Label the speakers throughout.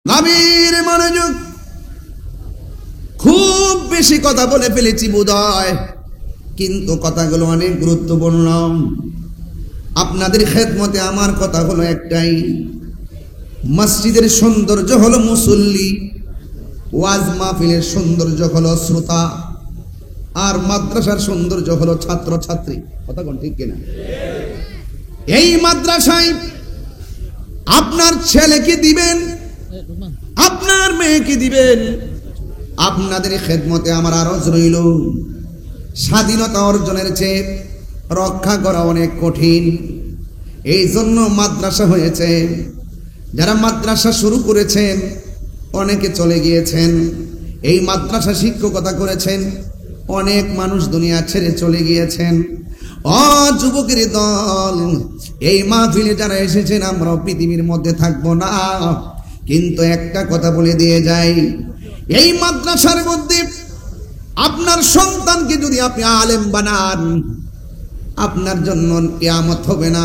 Speaker 1: গভীর মনোযোগ। খুব বেশি কথা বলে ফেলেছি বোধহয়, কিন্তু কথাগুলো অনেক গুরুত্বপূর্ণ। আপনাদের খেদমতে আমার কথা হলো একটাই, মসজিদের সৌন্দর্য হলো মুসল্লি, ওয়াজ মাহফিলের সৌন্দর্য হলো শ্রোতা, আর মাদ্রাসার সৌন্দর্য হলো ছাত্র ছাত্রী। কথা কোন ঠিক কিনা? এই মাদ্রাসায় আপনার ছেলেকে দিবেন, আপনার মেয়েকে দিবেন। আপনাদের খেদমতে আমার আরজ রইল, স্বাধীনতা অর্জনের চেয়ে রক্ষা করা অনেক কঠিন। এই জন্য মাদ্রাসা হয়েছে। যারা মাদ্রাসা শুরু করেছেন অনেকে চলে গিয়েছেন, এই মাদ্রাসা শিক্ষকতা করেছেন, অনেক মানুষ দুনিয়া ছেড়ে চলে গিয়েছেন। ও যুবকের দল, এই মাহফিলে যারা এসেছেন আমরাও পৃথিবীর মধ্যে থাকবো না, কিন্তু একটা কথা বলে দিয়ে যাই, এই মাদ্রাসার মধ্যে আপনার সন্তানকে যদি আপনি আলেম বানান, আপনার জন্য কিয়ামত হবে না,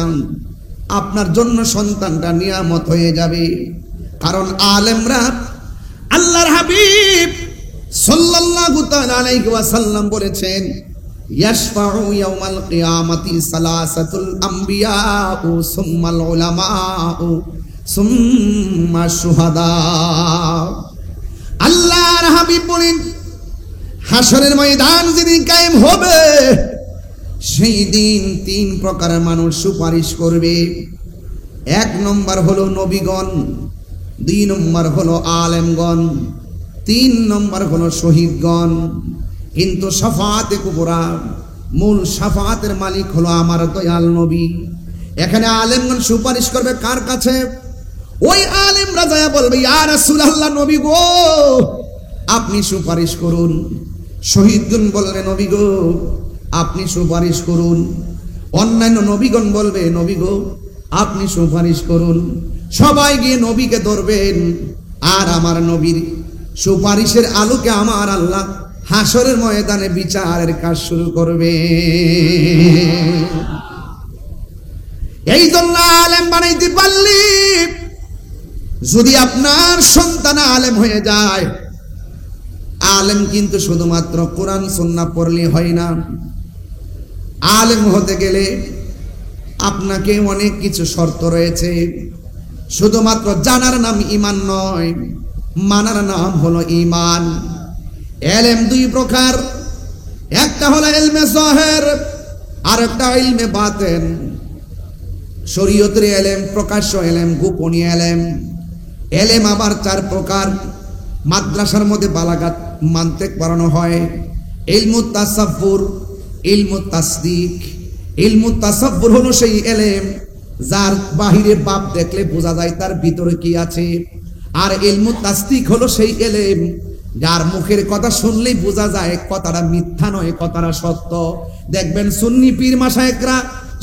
Speaker 1: আপনার জন্য সন্তানটা নিয়ামত হয়ে যাবে। কারণ আলেমরা, আল্লাহর হাবিব সাল্লাল্লাহু তাআলা আলাইহি ওয়াসাল্লাম বলেছেন, ইয়াশফাউ ইয়াউমাল কিয়ামাতি সালাসাতুল আমবিয়াউ সুম্মাল উলামাউ সুম্মা শুহাদা। আল্লাহর হাবিব বলেন, হাসরের ময়দান যেদিন কায়েম হবে, সেই দিন তিন প্রকারের মানুষ সুপারিশ করবে। এক নম্বর হলো নবীগণ, দুই নম্বর হলো আলেমগণ, তিন নম্বর হলো শহীদগণ। কিন্তু শাফাআতে কুবরা, মূল শাফাআতের মালিক হলো আমার দয়াল নবী। এখানে আলেমগণ সুপারিশ করবে কার কাছে? ওই আলেমরা যায় বলবে, ইয়া রাসূলুল্লাহ, নবী গো আপনি সুপারিশ করুন। শহীদগণ বলবে, নবী গো আপনি সুপারিশ করুন। অন্যান্য নবীগণ বলবে, নবী গো আপনি সুপারিশ করুন। সবাই গিয়ে নবীকে ধরবেন, আর আমার নবীর সুপারিশের আলোকে আমার আল্লাহ হাসরের ময়দানে বিচারের কাজ শুরু করবে। এই জন্য আলেম বানাইতে পারলি, যদি আপনার সন্তান আলেম হয়ে যায়, আলেম কিন্তু শুধুমাত্র কোরআন সুন্নাহ পড়লে হয় না। আলেম হতে গেলে আপনাকে অনেক কিছু শর্ত রয়েছে। শুধুমাত্র জানার নাম ঈমান নয়, মানার নাম হলো ঈমান। ইলম দুই প্রকার, একটা হলো ইলমে যাহির, আর একটা ইলমে বাতিন। শরীয়তের ইলম প্রকাশ্য ইলম, গোপনীয় ইলম। ইলম আবার চার প্রকার। মাদ্রাসার মধ্যে বালাগাত মানতিক পড়ানো হয়। ইলমুত তাসাব্বুর, ইলমুত তাসদিক। ইলমুত তাসাব্বুর হলো সেই ইলম যার বাহিরে বাপ দেখলে বোঝা যায় তার ভিতরে কি আছে। আর ইলমুত তাসদিক হলো সেই ইলম যার মুখের কথা শুনলেই বোঝা যায় কথাটা মিথ্যা নয়, কথাটা সত্য। দেখবেন সুন্নি পীর মাশায়েখরা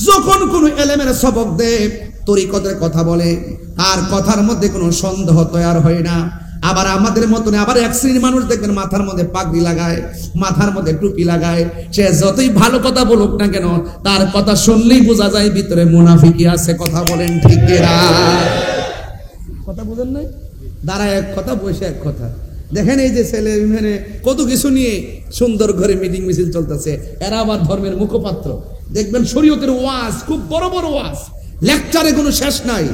Speaker 1: যখন কোনো ইলমের সবক দেয়, তরিকতের কথা বলে, আর কথার মধ্যে কোনো সন্দেহ তৈরি হয় না। আবার আমাদের মতন আবার এক শ্রেণীর মানুষ দেখবেন মাথার মধ্যে পাগড়ি লাগায়, মাথার মধ্যে টুপি লাগায়। সে যতই ভালো কথা বলুক না কেন, তার কথা শুনলেই বোঝা যায় ভিতরে মুনাফিকি আছে। কথা বলেন ঠিক কিনা? কথা বুঝেন নাই? দাঁড়ায় এক কথা, বসে এক কথা। দেখেন এই যে ছেলে মেয়ে কত কিছু নিয়ে সুন্দর ঘরে মিটিং মিছিল চলতেছে, এরা আবার ধর্মের মুখপাত্র। দেখবেন শরীয়তের ওয়াজ, খুব বড় বড় ওয়াজ, লেকচারে কোনো শেষ নাই।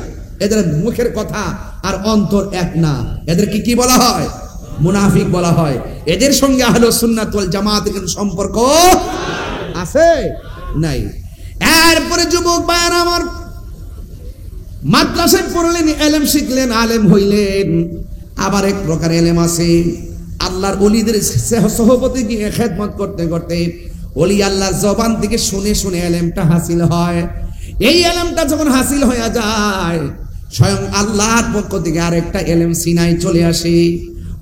Speaker 1: এদের মুখের কথা আর অন্তর এক না। এদেরকে কি বলা হয়? মুনাফিক বলা হয়। এদের সঙ্গে আহলুস সুন্নাত ওয়াল জামাতের কোনো সম্পর্ক আছে? নাই। এরপরে যুবক ভাইরা আমার, মাদ্রাসায় পড়লেন, ইলম শিখলেন, আলেম হইলেন। আবার এক প্রকার ইলম আছে, আল্লাহর ওলিদের সহবতে গিয়ে খেদমত করতে করতে ওলি আল্লাহর জবান থেকে শুনে শুনে ইলমটা হাসিল হয়। এই ইলমটা যখন হাসিল হয়ে যায়, স্বয়ং আল্লাহর পক্ষ থেকে আরেকটা ইলম সিনায় চলে আসে।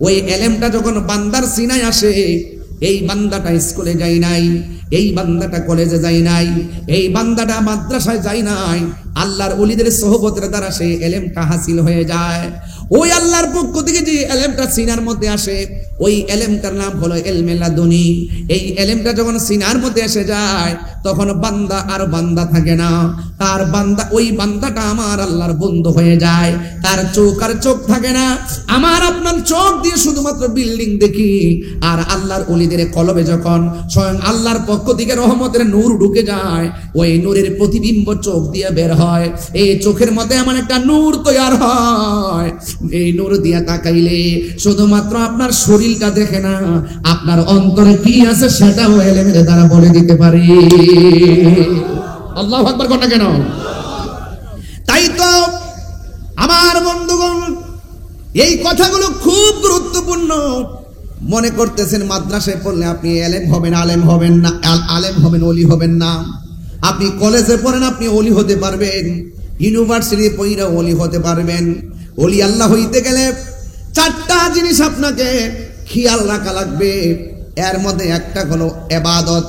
Speaker 1: ওই ইলমটা যখন বান্দার সিনায় আসে, এই বান্দাটা স্কুলে যায় নাই, এই বান্দাটা কলেজে যায় নাই, এই বান্দাটা মাদ্রাসায় যায় নাই, আল্লাহর ওলিদের সোহবতের দ্বারা সেই ইলমটা হাসিল হয়ে যায়। ওই আল্লাহর পক্ষ থেকে যে ইলমটা সিনার মধ্যে আসে, ওই ইলমটার নাম হলো ইলমে লাদুনী। এই ইলমটা যখন সিনার মধ্যে এসে যায়, তখন বান্দা আর বান্দা থাকে না, তার বান্দা ওই বান্দাটা আমার আল্লাহর বন্ধু হয়ে যায়। তার চোখ আর চোখ থাকে না, আমার আপনার চোখ দিয়ে শুধুমাত্র বিল্ডিং দেখি, আর আল্লাহর ওলিদের কলবে যখন স্বয়ং আল্লাহর পক্ষ থেকে রহমতের নূর ঢুকে যায়, ওই নূরের প্রতিবিম্ব চোখ দিয়ে বের হয়। এই চোখের মধ্যে এমন একটা নূর তৈরি হয়, এই নূর দিয়ে তাকাইলে শুধুমাত্র আপনার শরীরটা দেখে না, আপনার অন্তরে কি আছে সেটাও এলেমের দ্বারা বলে দিতে পারি। আল্লাহু আকবার কথা কেন? তাই তো আমার বন্ধুগণ, এই কথাগুলো খুব গুরুত্বপূর্ণ। মনে করতেছেন মাদ্রাসায় পড়লে আপনি আলেম হবেন, আলেম হবেন না, আলেম হবেন, ওলি হবেন না। আপনি কলেজে পড়েন, আপনি ওলি হতে পারবেন, ইউনিভার্সিটি পড়ে ওলি হতে পারবেন। ওলি আল্লাহ হইতে গেলে চারটা জিনিস আপনাকে খেয়াল রাখা লাগবে। এর মধ্যে একটা হলো ইবাদত,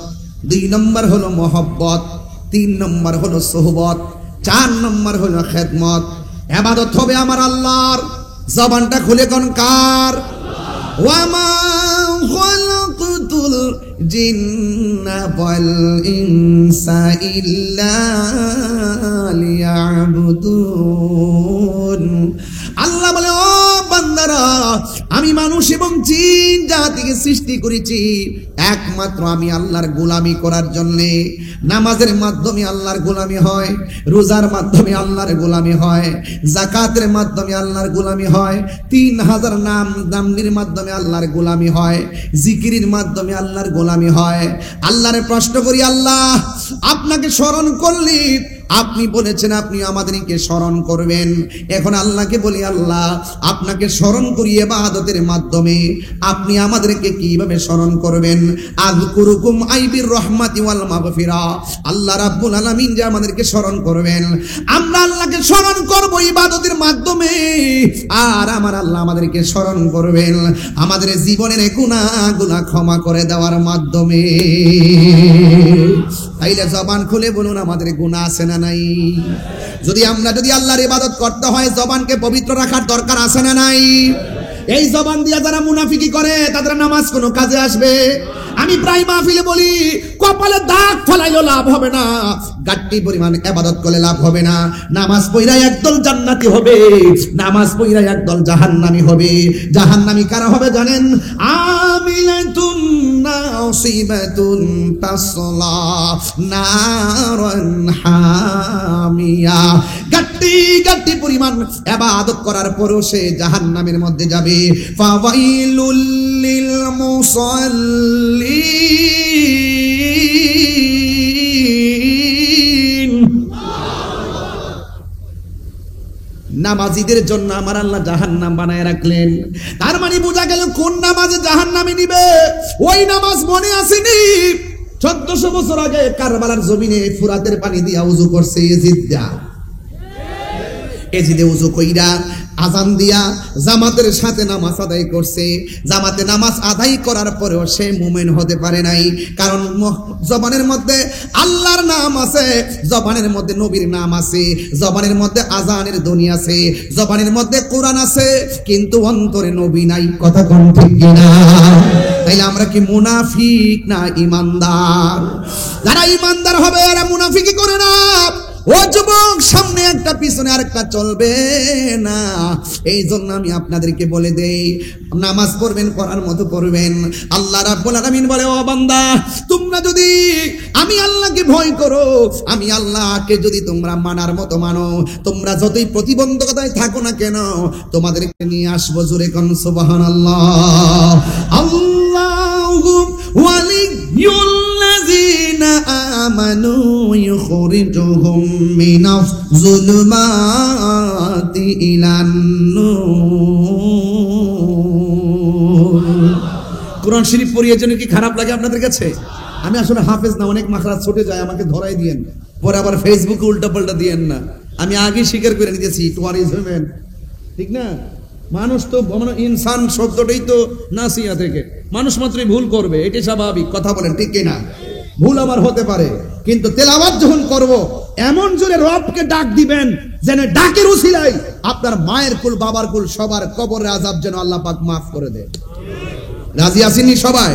Speaker 1: 2 নম্বর হলো মহব্বত, 3 নম্বর হলো সোহবত, 4 নম্বর হলো খেদমত। ইবাদত হবে আমার আল্লাহর, জবানটা খুলে কোন কার? ওয়ামা খালাকতুল জিন্না ওয়াল ইনসা ইল্লা লিয়াবুদুন। আল্লাহ বলে, ও বান্দারা, আমি মানুষ এবং জিন জাতিকে সৃষ্টি করেছি একমাত্র আমি আল্লাহর গোলামি করার জন্যে। নামাজের মাধ্যমে আল্লাহর গোলামি হয়, রোজার মাধ্যমে আল্লাহর গোলামি হয়, যাকাতের মাধ্যমে আল্লাহর গোলামি হয়, 3000 নামের মাধ্যমে আল্লাহর গোলামি হয়, জিকিরের মাধ্যমে আল্লাহর গোলামি হয়। আল্লাহরে প্রশ্ন করি, আল্লাহ আপনাকে স্মরণ করলি, আপনি বলেছেন আপনি আমাদেরকে স্মরণ করবেন। এখন আল্লাহকে বলি, আল্লাহ আপনাকে স্মরণ করি ইবাদতের মাধ্যমে, আপনি আমাদেরকে কিভাবে স্মরণ করবেন? আযকুরুকুম আইবির রহমাতি ওয়াল মাগফিরা। আল্লাহ রাব্বুল আলামিন যে আমাদেরকে স্মরণ করবেন, আমরা আল্লাহকে স্মরণ করব ইবাদতের মাধ্যমে, আর আমার আল্লাহ আমাদেরকে স্মরণ করবেন আমাদের জীবনের গুনাহগুলো ক্ষমা করে দেওয়ার মাধ্যমে। তাইলে জবান খুলে বলুন, আমাদের গুনাহ আছে না নাই? যদি আল্লাহর ইবাদত করতে হয়, জবানকে পবিত্র রাখার দরকার আছে না নাই? এই জবান দিয়ে যারা মুনাফিকি করে তাদের নামাজ কোনো কাজে আসবে? আমি প্রায় মাহফিলে বলি, কপালে দাগ ফলাইলেও লাভ হবে না, গাট্টি পরিমাণ ইবাদত করলে লাভ হবে না। নামাজ পড়া একদল জান্নাতি হবে, নামাজ পড়া একদল জাহান্নামী হবে। জাহান্নামী কারা হবে জানেন? আমিলাতুন নাসিবাতুন তাসলা নারান হামিয়া। গাট্টি পরিমাণ ইবাদত করার পরও সে জাহান্নামের মধ্যে যাবে। ফাওয়াইলুল লিল মুসাল্লিন। নামাজীদের জন্য আমার আল্লাহ জাহান্নাম বানায় রাখলেন। তার মানে বোঝা গেল কোন নামাজে জাহান্নামে নিবে। ওই নামাজ মনে আসেনি 1400 বছর আগে কারবালার জমিনে ফুরাতের পানি দিয়া ওযু করছে এজিদে ওযু কইরা আজান দিয়া জামাতের সাথে নামাজ আদায় করছে। জামাতে নামাজ আদায় করার পরেও সে মুমিন হতে পারে নাই, কারণ জবানের মধ্যে আল্লাহর নাম আছে, জবানের মধ্যে নবীর নাম আছে, জবানের মধ্যে আজানের ধ্বনি আছে, জবানের মধ্যে কোরআন আছে, কিন্তু অন্তরে নবী নাই। কথা কোন ঠিক কিনা? তাইলে আমরা কি মুনাফিক না ঈমানদার? যারা ঈমানদার হবে এরা মুনাফিকি করে না। ও যুবক, সামনে একটা পিছনে আরেকটা চলবে না। এই জন্য আমি আপনাদেরকে বলে দেই, নামাজ পড়বেন পড়ার মতো পড়বেন। আল্লাহ রাব্বুল আলামিন বলে, ও বান্দা, তোমরা যদি আমি আল্লাহকে ভয় করো, আমি আল্লাহকে যদি তোমরা মানার মতো মানো, তোমরা যতই প্রতিবন্ধকতায় থাকো না কেন, তোমাদেরকে নিয়ে আসবো। জোরে কোন সুবহানাল্লাহ। আল্লাহু ওয়ালিয়ুল্লাযীনা আমানু ইউখরিজুহুম মিনাজ যুলুমাতি ইলান নূর। কোরআন শরীফ পড়িয়ে জন্য কি খারাপ লাগে আপনাদের কাছে? আমি আসলে হাফেজ না, অনেক মাখরাজ ছুটে যায়, আমাকে ধরাই দিয়েন, পরে আবার ফেসবুকে উল্টাপাল্টা দিয়েন না। আমি আগে স্বীকার করে নিয়েছি, টুয়ারিজমেন, ঠিক না? মানুষ তো ইনসান শব্দটাই তো নাসিয়া থেকে, মানুষ মাত্রই ভুল করবে, এটাই স্বাভাবিক। কথা বলেন ঠিক কিনা? ভুল আমার হতে পারে, কিন্তু তেলাওয়াত যখন করব এমন জোরে রবকে ডাক দিবেন যেন ডাকের উসিলায় আপনার মায়ের কুল, বাবার কুল, সবার কবরের আযাব যেন আল্লাহ পাক মাফ করে দেয়। রাজি আছেননি সবাই?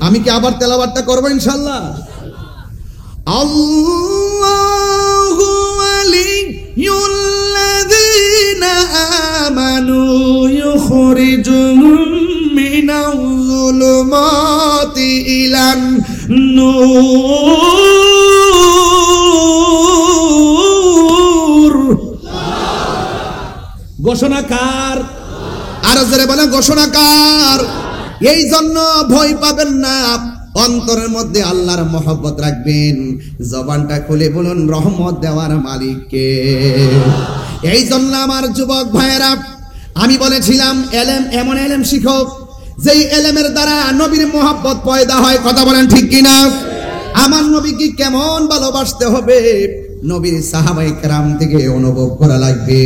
Speaker 1: আমি কি আবার তেলাওয়াতটা করব ইনশাআল্লাহ? আল্লাহু ওয়ালিয়ুল্লাযীনা আমানু ইউখরিজুহুম মিনাজ-যুলুমাতি ইলান নূর। ঘোষণাকার, আর জোরে বলে ঘোষণাকার। এই জন্য ভয় পাবেন না, অন্তরের মধ্যে আল্লাহর মহব্বত রাখবেন, জবানটা খুলে বলুন রহমত দেওয়ার মালিককে। এই জন্য আমার যুবক ভাইয়েরা, আমি বলেছিলাম এলেম এমন এলেম শিখো যেই এলেমের দ্বারা নবীর মহব্বত পয়দা হয়। কথা বলেন ঠিক কিনা? আমার নবীকে কেমন ভালোবাসতে হবে নবীর সাহাবায়ে কেরাম থেকে অনুভব করা লাগবে।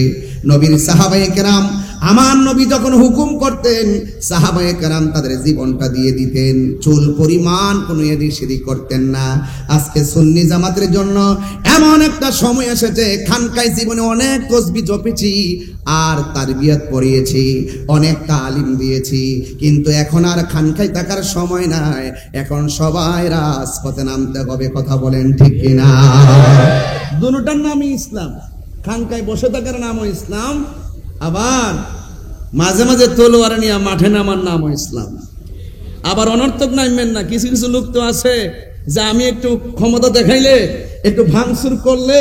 Speaker 1: নবীর সাহাবায়ে কেরাম, আমার নবী যখন হুকুম করতেন সাহাবায়ে কেরাম তাদের জীবনটা দিয়ে দিতেন, চুল পরিমাণ কোনো এদিক সেদিক করতেন না। আজকে সুন্নি জামাতের জন্য এমন একটা সময় এসেছে, খানকায় জীবনে অনেক তসবিহ জপেছি আর তারবিয়াত পড়িয়েছি, অনেক তালিম দিয়েছি, কিন্তু এখন আর খানকায় থাকার সময় নাই। এখন সবাই রাজপথে নামতে হবে। কথা বলেন ঠিক কিনা? দুটোটার নামই ইসলাম। খানকায় বসে থাকার নামও ইসলাম, আবার মাঝে মাঝে তলোয়ার নিয়ে মাঠে নামার নামও ইসলাম। আবার অনর্থক নামবেন না। কিছু কিছু লোক তো আছে যে আমি একটু ক্ষমতা দেখাইলে, একটু ভাঙচুর করলে,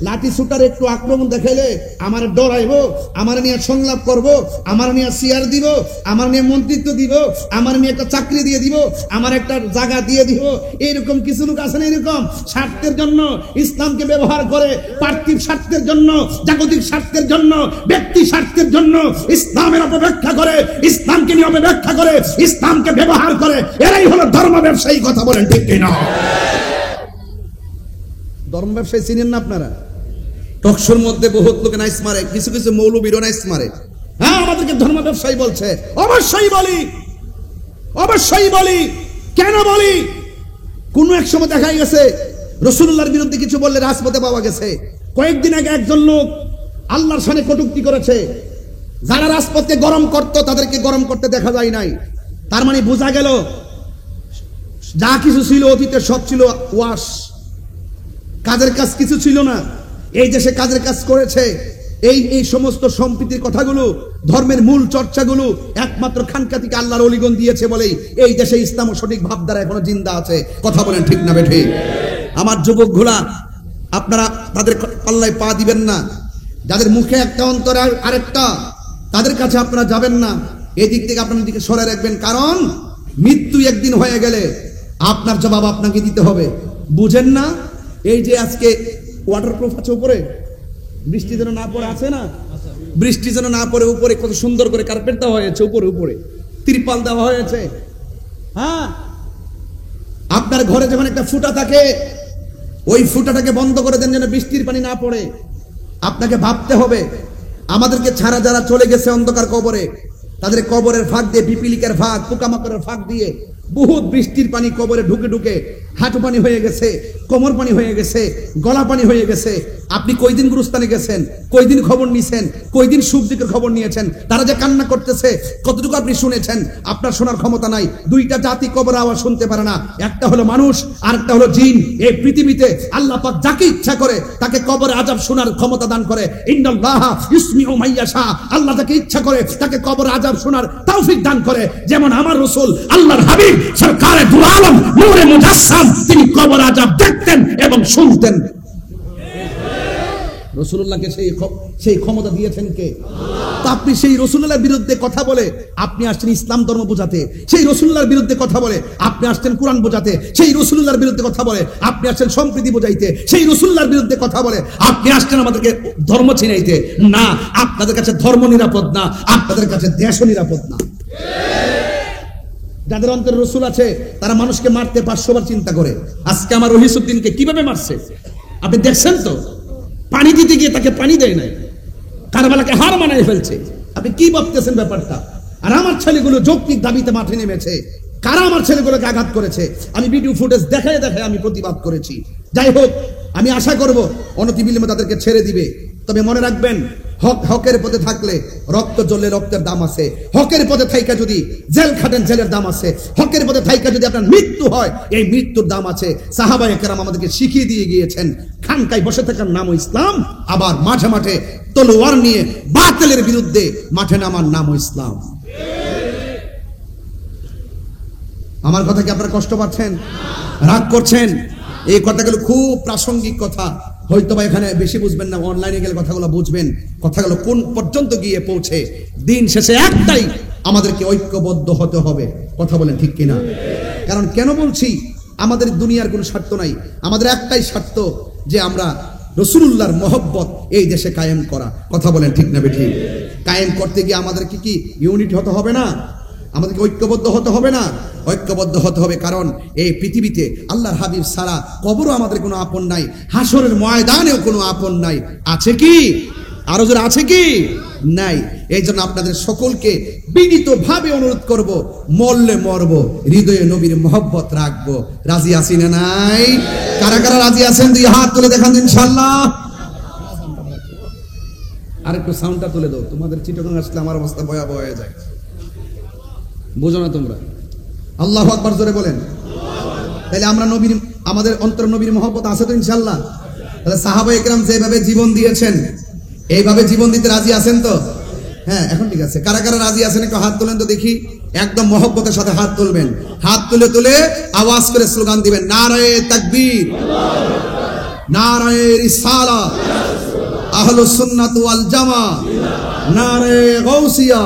Speaker 1: লাঠি ছুটার একটু আক্রমণ দেখাইলে আমার ডরাইবো, আমার নিয়ে সংলাপ করব, আমার নিয়ে চেয়ার দিব, আমার নিয়ে মন্ত্রিত্ব দিব, আমার নিয়ে একটা চাকরি দিয়ে দিব, আমার একটা জায়গা দিয়ে দিব। এইরকম কিছু লোক আছে না, এরকম স্বার্থের জন্য ইসলামকে ব্যবহার করে, পার্থিব স্বার্থের জন্য, জাগতিক স্বার্থের জন্য, ব্যক্তি স্বার্থের জন্য ইসলামের অপব্যাখ্যা করে, ইসলামকে নিয়ে অপব্যাখ্যা করে, ইসলামকে ব্যবহার করে। এরাই হলো ধর্ম ব্যবসায়ী। কথা বলেন ঠিক কিনা? ধর্ম ব্যবসায়ী চিনেন না আপনারা? টকশোর মধ্যে বহুত লোকে নাইস মারে, কিছু কিছু মৌলবীরও নাইস মারে। হ্যাঁ, আমাদেরকে ধর্ম ব্যবসায়ী বলছে। অবশ্যই বলি, অবশ্যই বলি। কেন বলি? কোন এক সময় দেখা গেছে রাসূলুল্লাহর বিরুদ্ধে কিছু বললে রাজপথে পাওয়া গেছে। কয়েকদিন আগে একজন লোক আল্লাহর শানে কটূক্তি করেছে। যারা রাজপথকে গরম করত তাদেরকে গরম করতে দেখা যায় নাই। তার মানে বোঝা গেল যা কিছু ছিল অতীতে সব ছিল ওয়াশ, কাজের কাজ কিছু ছিল না। এই দেশে কাজের কাজ করেছে। এই সমস্ত সম্প্রীতির কথাগুলো, ধর্মের মূল চর্চাগুলো একমাত্র খানকা থেকে আল্লাহর ওলিগণ দিয়েছে বলেই এই দেশে ইসলাম ও সঠিক ভাবধারা এখনো জিন্দা আছে। কথা বলেন ঠিক না বেঠিক? আমার যুবক ঘোলা, আপনারা তাদের পাল্লায় পা দিবেন না। যাদের মুখে একটা অন্তরে আরেকটা, তাদের কাছে আপনারা যাবেন না। এই দিক থেকে আপনার দিকে সরে রাখবেন, কারণ মৃত্যু একদিন হয়ে গেলে আপনার জবাব আপনাকে দিতে হবে। বুঝেন না? এই যে আজকে ওয়াটারপ্রুফ আছে উপরে, বৃষ্টি যেন না পড়ে, আছে না? বৃষ্টি যেন না পড়ে উপরে কত সুন্দর করে কার্পেট দেওয়া হয়েছে, উপরে উপরে ত্রিপাল দেওয়া হয়েছে। হ্যাঁ, আপনার ঘরে যখন একটা ফুটা থাকে, ওই ফুটাটাকে বন্ধ করে দেন যেন বৃষ্টির পানি না পড়ে। আপনাকে ভাবতে হবে, আমাদেরকে ছাড়া যারা চলে গেছে অন্ধকার কবরে, তাদের কবরের ফাঁক দিয়ে, পিপিলিকার ফাঁক, পোকামাকড়ের ফাঁক দিয়ে বহুত বৃষ্টির পানি কবরে ঢুকে ঢুকে হাঁটু পানি হয়ে গেছে, কোমর পানি হয়ে গেছে, গলা পানি হয়ে গেছে। আপনি কয়দিন গুরুস্থানে গেছেন, কয়দিন খবর নিয়েছেন, কয়দিন সুখ দুঃখের খবর নিয়েছেন? তারা যে কান্না করতেছে কতটুকু আপনি শুনেছেন? আপনার শোনার ক্ষমতা নাই। দুইটা জাতি কবর আওয়াজ শুনতে পারে না, একটা হলো মানুষ আর একটা হলো জিন। এই পৃথিবীতে আল্লাহ পাক যাকে ইচ্ছা করে তাকে কবরে আযাব শোনার ক্ষমতা দান করে। ইন্নাল্লাহা ইসমিউ মাইয়াশা, আল্লাহ যাকে ইচ্ছা করে তাকে কবরে আযাব শোনার তৌফিক দান করে। যেমন আমার রাসূল আল্লাহর হাবিব সরকারে দু আলম নূরে মুজাসসাম, তিনি কবর আযাব দেখতেন এবং শুনতেন। রাসূলুল্লাহকে সেই ক্ষমতা দিয়েছেন কে? তো আপনি সেই রাসূলুল্লাহর বিরুদ্ধে কথা বলে আপনি আসছেন ইসলাম ধর্ম বোঝাতে, সেই রাসূলুল্লাহর বিরুদ্ধে কথা বলে আপনি আসছেন কোরআন বোঝাতে, সেই রাসূলুল্লাহর বিরুদ্ধে কথা বলে আপনি আসছেন সম্প্রীতি বোঝাইতে, সেই রাসূলুল্লাহর বিরুদ্ধে কথা বলে আপনি আসছেন আমাদেরকে ধর্ম চিনাইতে। না, আপনাদের কাছে ধর্ম নিরাপদ না, আপনাদের কাছে দেশও নিরাপদ না। যাদের অন্তরে রাসূল আছে তারা মানুষকে মারতে 500 বার চিন্তা করে। আজকে আমার রহিসউদ্দিনকে কিভাবে মারছে আপনি দেখছেন তো? পানি দিতে গিয়ে তাকে পানি দেয় নাই, কারবালাকে হার মানায় ফেলছে। আপনি কি ভাবতেছেন ব্যাপারটা? আর আমার ছেলেগুলো যৌক্তিক দাবিতে মাঠে নেমেছে। কারা আমার ছেলেগুলোকে আঘাত করেছে আমি ভিডিও ফুটেজ দেখায় দেখায় আমি প্রতিবাদ করেছি। যাই হোক, আমি আশা করব অনতিবিলম্বে তাদেরকে ছেড়ে দিবে। তবে মনে রাখবেন, হকের পথে থাকলে রক্ত জ্বললে রক্তের দাম আছে, হকের পথে থাইকা যদি জেল খাটেন জেলের দাম আছে, হকের পথে থাইকা যদি আপনার মৃত্যু হয় এই মৃত্যুর দাম আছে। সাহাবায়ে কেরাম আমাদেরকে শিখিয়ে দিয়ে গিয়েছেন খানকায় বসে থাকার নামও ইসলাম, আবার মাঠে মাঠে তলোয়ার নিয়ে বাতিলের বিরুদ্ধে মাঠে নামার নামও ইসলাম। আমার কথা কি আপনারা কষ্ট পাচ্ছেন, রাগ করছেন? এই কথাগুলো খুব প্রাসঙ্গিক কথা, হয়তো বা এখানে বেশি বুঝবেন না, অনলাইনে গেলে কথাগুলো বুঝবেন, কথাগুলো কোন পর্যন্ত গিয়ে পৌঁছে। দিন শেষে একটাই, আমাদেরকে ঐক্যবদ্ধ হতে হবে। কথা বলেন ঠিক কিনা? কারণ কেন বলছি, আমাদের দুনিয়ার কোনো স্বার্থ নাই, আমাদের একটাই স্বার্থ যে আমরা রাসূলুল্লাহর মহব্বত এই দেশে কায়েম করা। কথা বলেন ঠিক না বেঠিক? কায়েম করতে গিয়ে আমাদেরকে কি ইউনিট হতে হবে না? আমাদেরকে ঐক্যবদ্ধ হতে হবে না? ঐক্যবদ্ধ হতে হবে, কারণ এই পৃথিবীতে আল্লাহর হাবিব ছাড়া কবরও আমাদের কোনো আপন নাই, হাসরের ময়দানেও কোনো আপন নাই। আছে কি? আরো জোরে আছে কি? নাই। এই জন্য আপনাদের সকলকে বিনীতভাবে অনুরোধ করব, মরলে মরব, হৃদয়ে নবীর মহব্বত রাখবো। রাজি আছি না নাই? কারা কারা রাজি আছেন দুই হাত তুলে দেখান ইনশাআল্লাহ। আর একটু সাউন্ডটা তুলে দাও, তোমাদের চিটাগাং আসলে আমার অবস্থা ভয়াবহ হয়ে যায়, বুঝো না তোমরা? আল্লাহু আকবার জোরে বলেন। তাহলে আমরা নবীর, আমাদের অন্তর নবীর মহব্বত আছে তো ইনশাআল্লাহ? তাহলে সাহাবায়ে কেরাম যেভাবে জীবন দিয়েছেন এইভাবে জীবন দিতে রাজি আছেন তো? হ্যাঁ, এখন ঠিক আছে। কারা কারা রাজি আছেন একটু হাত তোলেন তো দেখি। একদম মহব্বতের সাথে হাত তুলবেন, হাত তুলে তুলে আওয়াজ করে স্লোগান দিবেন, নারায়ে তাকবীর, নারায়ে রিসালাত, আহলুস সুন্নাত ওয়াল জামাত, নারায়ে গাউসিয়া,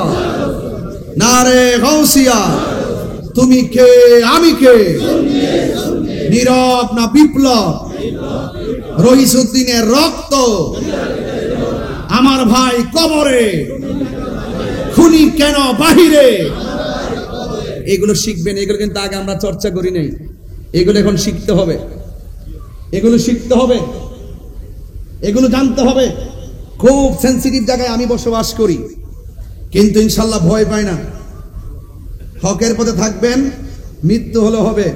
Speaker 1: নারায়ে গাউসিয়া। তুমি কে আমি কে, নীরব না বিপ্লব, রহিসউদ্দিনের রক্ত, আমার ভাই কবরে, খুনি কেন বাহিরে। এগুলো শিখবেন, এগুলো কিন্তু আগে আমরা চর্চা করি নাই, এগুলো এখন শিখতে হবে, এগুলো শিখতে হবে, এগুলো জানতে হবে। খুব সেন্সিটিভ জায়গায় আমি বসবাস করি, কিন্তু ইনশাল্লাহ ভয় পাই না। হকের পথে থাকবেন, মৃত্যু হলো হবে।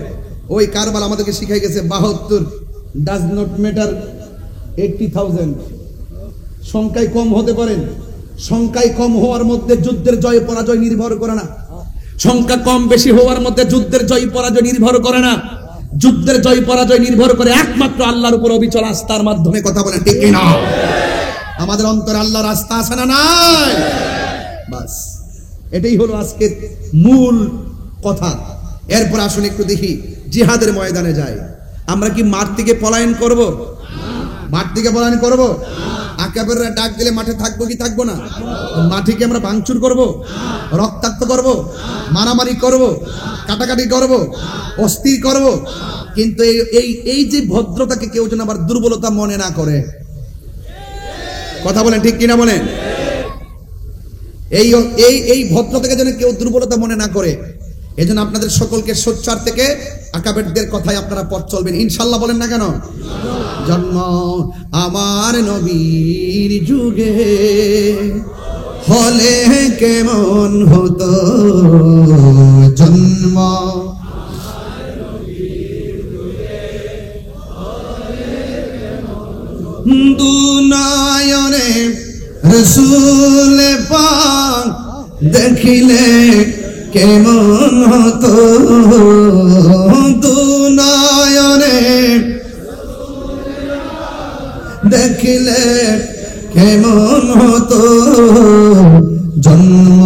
Speaker 1: ওই কারবাল আমাদেরকে শিখাই গেছে 72 ডাজ নট ম্যাটার 80,000। সংখ্যায় কম হতে পারেন, সংখ্যায় কম হওয়ার মধ্যে যুদ্ধের জয় পরাজয় নির্ভর করে না। সংখ্যা কম বেশি হওয়ার মধ্যে যুদ্ধের জয় পরাজয় নির্ভর করে না। যুদ্ধের জয় পরাজয় নির্ভর করে একমাত্র আল্লাহর উপর অবিচল আস্থার মাধ্যমে। কথা বলেন ঠিক কিনা? আমাদের অন্তরে আল্লাহর আস্থা আছে না নাই? বাস এটাই হলো আজকের মূল কথা। এরপর আসুন একটু দেখি জিহাদের ময়দানে যাই। আমরা কি মাঠ থেকে পলায়ন করব? মাঠ থেকে পলায়ন করব? আকাবেররা ডাক দিলে মাঠে থাকবো কি থাকবো না? মাঠে কি আমরা ভাঙচুর করব, রক্তাক্ত করব, মারামারি করব, কাটাকাটি করব, অস্থির করব? কিন্তু এই যে ভদ্রতাকে কেউ যেন আবার দুর্বলতা মনে না করে। কথা বলেন ঠিক কিনা বলেন? এই ভদ্রতাকে যেন কেউ দুর্বলতা মনে না করে। এই জন্য আপনাদের সকলকে সোচ্চার থেকে আকাবেরদের কথায় আপনারা পথ চলবেন ইনশাল্লাহ। বলেন না কেন? জন্ম আমার নবীর যুগে হলে কেমন হতো, জন্ম দুনয়নে রসূল পাক দেখিলে কেমন হতো, দুনয়নে দেখিলে কেমন হতো, জন্ম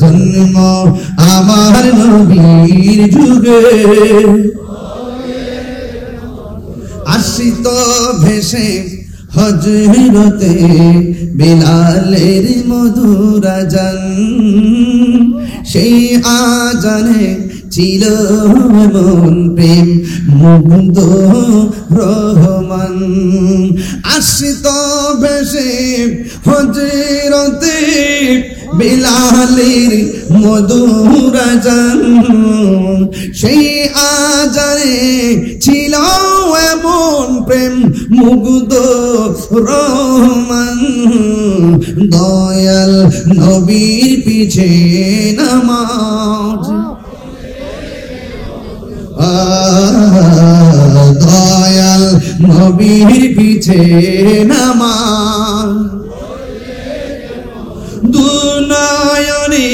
Speaker 1: জন্ম আমার নবীর যুগে আসিত ভেসে হযরতে বিলালের মধুর আযান, সেই আযানে ছিল মন প্রেম মুগ্ধ রহমান। আসিত ভেসে হযরতে বিলালের মধুর আযান, সেই আযানে ছিল এমন প্রেম মুগ্ধ রহমান। দয়াল নবীর পিছে নামাজ দয়াল নবীর পিছে নামাজ দুনয়নে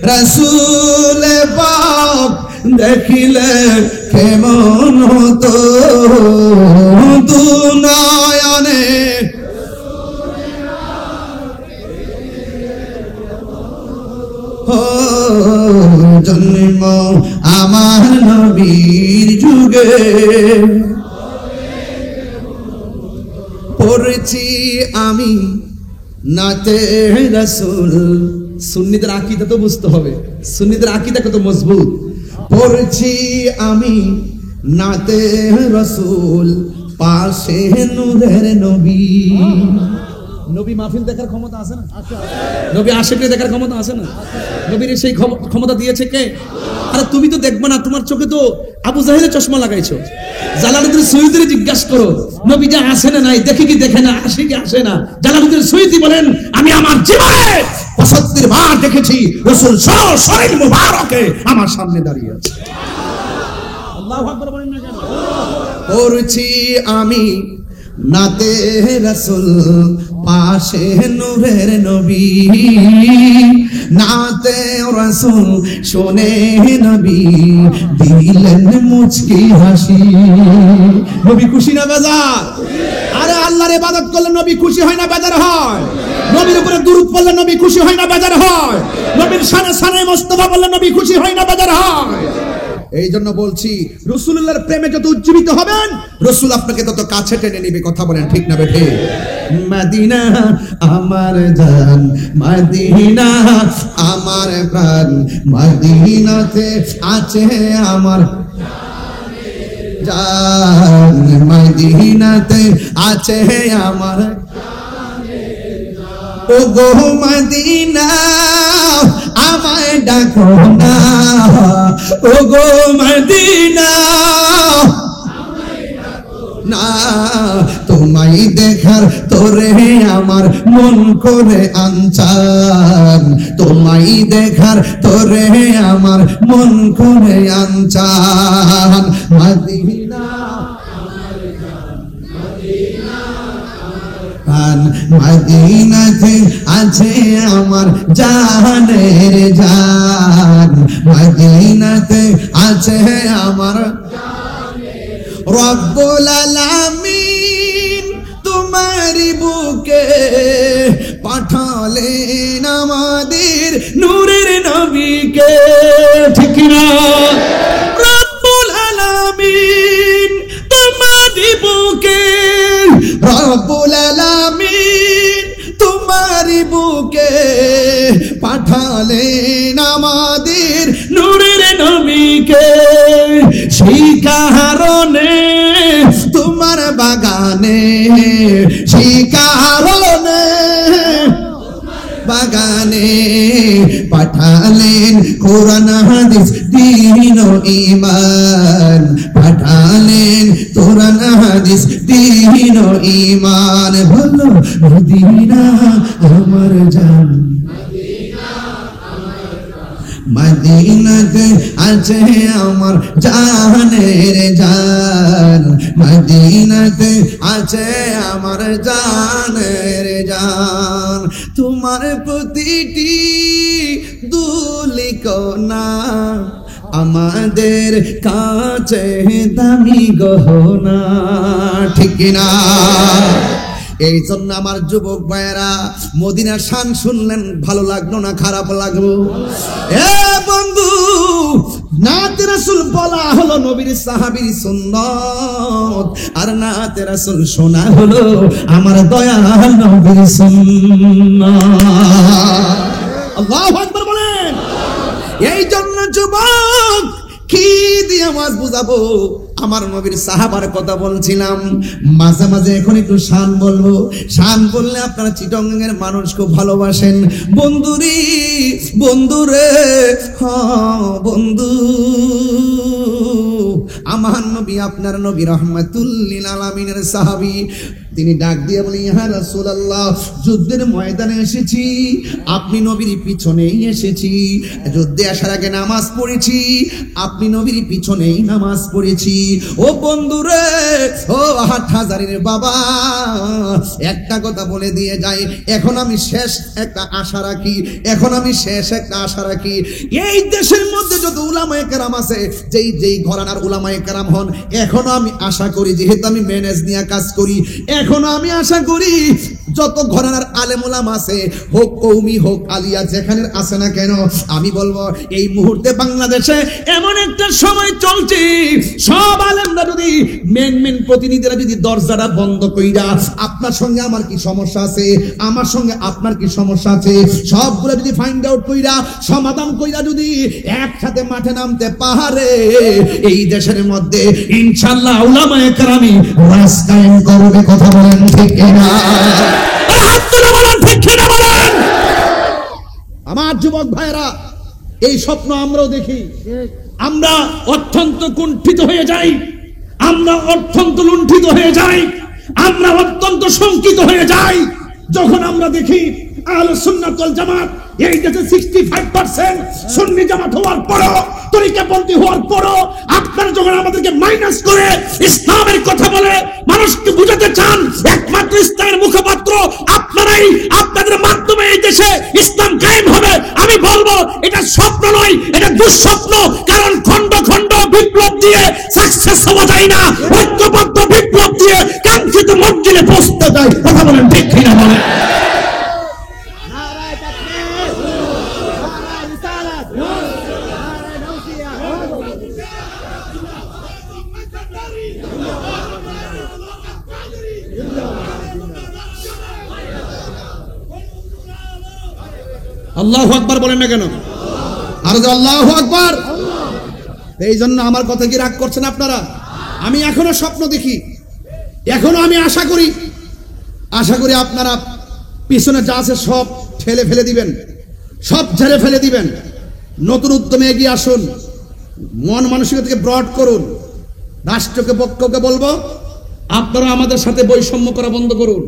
Speaker 1: রাসূল পাক দেখিলে কেমন হতো দুনয়নে জন্ম আমার নবীর যুগে পড়েছি আমি নাতে রাসূল সুন্নিদের আকীদা তো বুঝতে হবে সুন্নিদের আকীদা কত মজবুত পড়েছি আমি নাতে রাসূল পাশে নূরের নবী নবী মাহফিল দেখার ক্ষমতা আছে না নবী আশিককে দেখার ক্ষমতা আছে না নবীর সেই ক্ষমতা দিয়েছে কে আরে তুমি তো দেখবে না তোমার চোখে তো আবু জাহেলের চশমা লাগাইছো জালালউদ্দিন সৈয়দীর জিজ্ঞাসা করো নবী যে আসে না নাই দেখে কি দেখে না আসে কি আসে না জালালউদ্দিন সৈয়দী বলেন আমি আমার জীবনে 75 বার দেখেছি রাসূল শরীর মুবারকে আমার সামনে দাঁড়িয়ে আছে আল্লাহু আকবার বলেন না কেন পড়ছি আমি নাতে রাসূল পাশে নূরের নবী নাতে রাসূল শুনে নবী দিলেন মুচকি হাসি নবী খুশি না বেজার আরে আল্লাহর ইবাদত করলে নবী খুশি হয় না বেজার হয় নবীর উপরে দুরূদ পড়লে নবী খুশি হয় না বেজার হয় নবীর শানে শানে মুস্তাফা বললে নবী খুশি হয় না বেজার হয় এই জন্য বলছি রাসূলুল্লাহর প্রেমে যত উজ্জীবিত হবেন রাসূল আপনাকে তত কাছে টেনে নেবে কথা বলেন ঠিক না বেঠে মদিনা আমার জান মদিনা আমার প্রাণ মদিনাতে আছে আমার জান মদিনাতে আছে আমার ও গো মদিনা আমায় ডাকো না ও গো মদিনা না তোমায় দেখার তোরে আমার মন করে আনচান তোমায় দেখার তোরে আমার মন করে আনচান মদিনা মদিনাতে আছে আমার জানের জান মদিনাতে আছে আমার রব্বুল আলামিন তোমারি বুকে পাঠালেন আমাদের নূরের নবীকে ঠিক না রব্বুল আলামিন তোমারি বুকে রব্বুল আলামিন তোমারি বুকে পাঠালেন আমাদের নূরের নবীকে সেই কারণে তোমার বাগানে সেই কারণে বাগানে পাঠালেন কোরআন হাদিস দ্বীন ও ঈমান পাঠালেন কোরআন হাদিস দ্বীন ও ঈমান বলো মদিনা আমার জান মদিনাতে আছে আমার জানের জান মদিনাতে আছে আমার জানের জান তোমার প্রতিটি দুলিকণা আমাদের কাছে দামি গহনা ঠিক না এই জন্য আমার যুবক ভাইয়েরা মদিনার শান শুনলেন ভালো লাগলো না খারাপ লাগলো এ বন্ধু নাতে রাসূল বলা হলো নবীর সাহাবীর সুন্নাত আর নাতে রাসূল শোনা হলো আমার দয়াল নবীর সুন্নাত আল্লাহু আকবার বলেন এই জন্য যুবক কি দিয়ে আওয়াজ বুঝাবো আমার নবীর সাহাবার কথা বলছিলাম মাঝে মাঝে এখন একটু শান বলবো শান বললে আপনারা চিটংয়ের মানুষ খুব ভালোবাসেন বন্ধুরে বন্ধুরে হ্যাঁ বন্ধু আমার নবী আপনার নবী রাহমাতুল লিল আলামিনের সাহাবী, তিনি ডাক দিয়ে বলেন, ইয়া রাসূলুল্লাহ, যুদ্ধের ময়দানে এসেছি, আপনি নবীর পিছনেই এসেছি, যুদ্ধে আসার আগে নামাজ পড়েছি, আপনি নবীর পিছনেই নামাজ পড়েছি। ও বন্ধুরে, ও হাটহাজারীর বাবা, একটা কথা বলে দিয়ে যাই, এখন আমি শেষ একটা আশা রাখি, এখন আমি শেষ একটা আশা রাখি, এই দেশের মধ্যে যত উলামায়ে কেরাম আছে, যেই ঘরানার উলামায়ে কেরাম হন, এখনো আমি আশা করি, যেহেতু আমি ম্যানেজ নিয়ে কাজ করি, এখনো আমি আশা করি যত ঘরানার আলেম উলামা আছে, হোক কওমি হোক আলিয়া, যেখানে আছে না কেন, আমি বলবো এই মুহূর্তে বাংলাদেশে এমন একটা সময় চলছে, সব আলেমরা যদি মেন প্রতিনিধিরা যদি দরজাটা বন্ধ কইরা, আপনার সঙ্গে আমার কি সমস্যা আছে, আমার সঙ্গে আপনার কি সমস্যা আছে, সবগুলো যদি ফাইন্ড আউট কইরা, সমাধান কইরা যদি একসাথে মাঠে নামতে পারে, এই দেশের মধ্যে ইনশাআল্লাহ উলামায়ে কেরামি রাজ কায়েম করবে। কথা বলেন ঠিক কিনা? আমার যুবক ভাইরা, এই স্বপ্ন আমরাও দেখি, আমরা অত্যন্ত কুণ্ঠিত হয়ে যাই, আমরা অত্যন্ত লুণ্ঠিত হয়ে যাই, আমরা অত্যন্ত শঙ্কিত হয়ে যাই যখন আমরা দেখি আহলে সুন্নাত ওয়াল জামাত এই দেশে 65% সুন্নি জামাত হওয়ার পরও, তরিকাপন্থী হওয়ার পরও, আপনারা যখন আমাদেরকে মাইনাস করে ইসলামের কথা বলে মানুষকে বুঝাতে চান একমাত্র ইসলামের মুখপাত্র আপনারাই, আপনাদের মাধ্যমে এই দেশে ইসলাম কায়েম হবে, আমি বলবো এটা স্বপ্ন নয়, এটা দুঃস্বপ্ন। কারণ খন্ড খন্ড বিপ্লব দিয়ে সাকসেস হওয়া যায় না, ঐক্যবদ্ধ বিপ্লব দিয়ে কাঙ্ক্ষিত মঞ্জিলে পৌঁছতে যায়। কথা বলেন ঠিক কিনা? বলেন। আল্লাহু আকবার বলেন না কেন? আর আল্লাহু আকবার। এই জন্য আমার কথা কি রাগ করছেন আপনারা? আমি এখনো স্বপ্ন দেখি, এখনো আমি আশা করি আপনারা পিছনে যা আছে সব ঠেলে ফেলে দিবেন, সব ঝেড়ে ফেলে দিবেন, নতুন উদ্যমে এগিয়ে আসুন, মন মানসিকতাকে ব্রড করুন। রাষ্ট্রকে পক্ষকে বলবো, আপনারা আমাদের সাথে বৈষম্য করা বন্ধ করুন।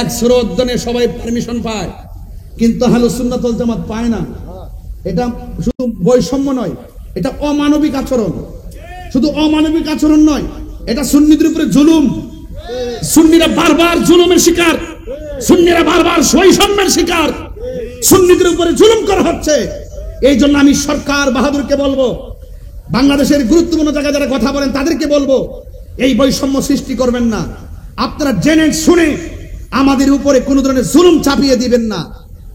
Speaker 1: এক শ্রদ্ধনে সবাই পারমিশন পায়, কিন্তু আহলে সুন্নাত ওয়াল জামাত পায় না। এটা শুধু বৈষম্য নয়, এটা অমানবিক আচরণ। শুধু অমানবিক আচরণ নয়, এটা সুন্নিদের উপরে জুলুম। সুন্নিরা বারবার জুলুমের শিকার, সুন্নিরা বারবার বৈষম্যের শিকার, সুন্নিদের উপরে জুলুম করা হচ্ছে। এই জন্য আমি সরকার বাহাদুরকে বলবো, বাংলাদেশের গুরুত্বপূর্ণ জায়গায় যারা কথা বলেন তাদেরকে বলবো, এই বৈষম্য সৃষ্টি করবেন না। আপনারা জেনে শুনে আমাদের উপরে কোন ধরনের জুলুম চাপিয়ে দিবেন না,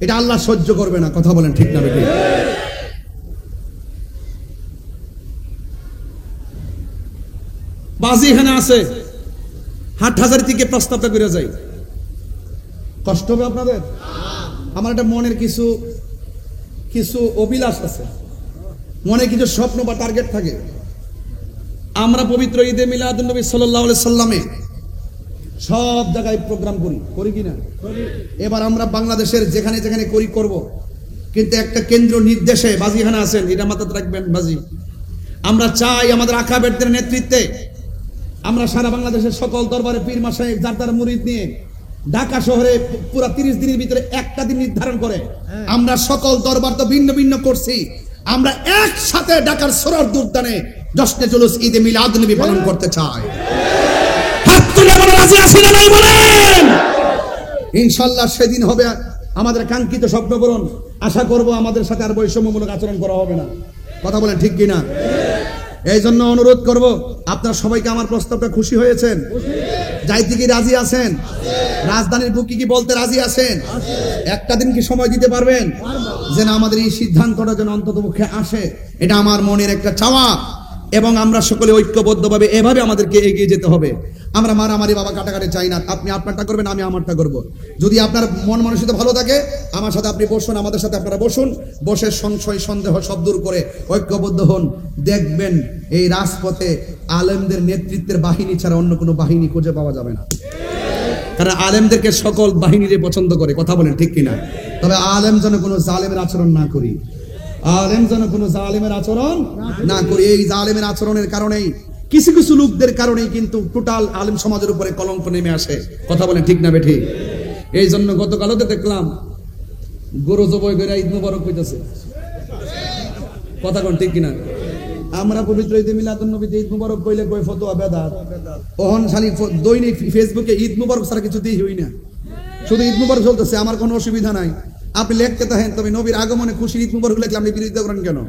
Speaker 1: এটা আল্লাহ সহ্য করবে না। কথা বলেন ঠিক না বেঠিক? বাজি এখানে আছে, হাটহাজারী থেকে প্রস্তাবটা করে যাই, কষ্ট হবে আপনাদের? আমার একটা মনের কিছু অভিলাষ আছে, মনে কিছু স্বপ্ন বা টার্গেট থাকে। আমরা পবিত্র ঈদে মিলাদুন নবী সাল্লাল্লাহু আলাইহি সাল্লামে সব জায়গায় প্রোগ্রাম করি কিনা? এবার আমরা বাংলাদেশের যেখানে যেখানে করব, কিন্তু একটা কেন্দ্র নির্দেশে বাজি এখানে আছেন, এটা মাথায় রাখবেন। বাজি আমরা চাই আমাদের আকাবেরদের নেতৃত্বে আমরা সারা বাংলাদেশের সকল দরবারে পীর মাশায়েখ যার মুরিদ নিয়ে ঢাকা শহরে পুরো 30 দিনের ভিতরে একটা দিন নির্ধারণ করে আমরা সকল দরবার তো ভিন্ন ভিন্ন করছি, আমরা একসাথে ঢাকার সরোয়ার উদ্যানে জশ্নে জুলুস ঈদে মিলাদ নবী পালন করতে চাই। হাত তুলে বলেন রাজি আছি না নাই বলেন। ইনশাআল্লাহ সেদিন হবে আমাদের কাঙ্ক্ষিত স্বপ্ন পূরণ। আশা করব আমাদের সাথে আর বৈষম্যমূলক আচরণ করা হবে না। কথা বলেন ঠিক কিনা? এই জন্য অনুরোধ করব, আপনারা সবাইকে আমার প্রস্তাবটা খুশি হয়েছেন? যাইতে কি রাজি আছেন? রাজধানীর বুকে কি বলতে রাজি আছেন? একটা দিন কি সময় দিতে পারবেন যেন আমাদের এই সিদ্ধান্তটা যেন অন্ততপক্ষে আসে? এটা আমার মনের একটা চাওয়া, এবং আমরা সকলে ঐক্যবদ্ধভাবে এভাবে আমাদেরকে এগিয়ে যেতে হবে। আমরা মারামারি বাবা কাটাকাটি চাই না। আপনি আপনারটা করবেন, আমি আমারটা করব। যদি আপনার মন মানসিকতা ভালো থাকে, আমার সাথে আপনি বসুন, আমাদের সাথে আপনারা বসুন, বসে সংশয় সন্দেহ সব দূর করে ঐক্যবদ্ধ হন। দেখবেন এই রাজপথে আলেমদের নেতৃত্বের বাহিনী ছাড়া অন্য কোনো বাহিনী খুঁজে পাওয়া যাবে না। কারণ আলেমদেরকে সকল বাহিনীরে পছন্দ করে। কথা বলেন ঠিক কিনা? তবে আলেম যেন কোনো জালেমের আচরণ না করি, আলেম যেন কোনো জালেমের আচরণ না করি। এই জালেমের আচরণের কারণেই কিছু কিছু লোকদের কারণেই কিন্তু টোটাল আলেম সমাজের উপরে কলঙ্ক নেমে আসে। কথা বলেন ঠিক না বেঠিক? এই জন্য গতকালতে দেখলাম গরু জবাই করে ঈদ মুবারক কইতেছে। কথা কোন ঠিক কিনা? আমরা পবিত্র ঈদে মিলাদুন নবীতে ঈদ মুবারক কইলে কই ফতোয়া বেদাত। ওহন খালি দৈনিক ফেসবুকে ঈদ মুবারক ছাড়া কিছু দিই হই না, শুধু ঈদ মুবারক চলতেছে। আমার কোনো অসুবিধা নাই, আপনি লিখতে থাকেন, তবে নবীর আগমনে খুশি ঈদ মুবারক লিখলে আপনি বিরোধিতা করেন কেন?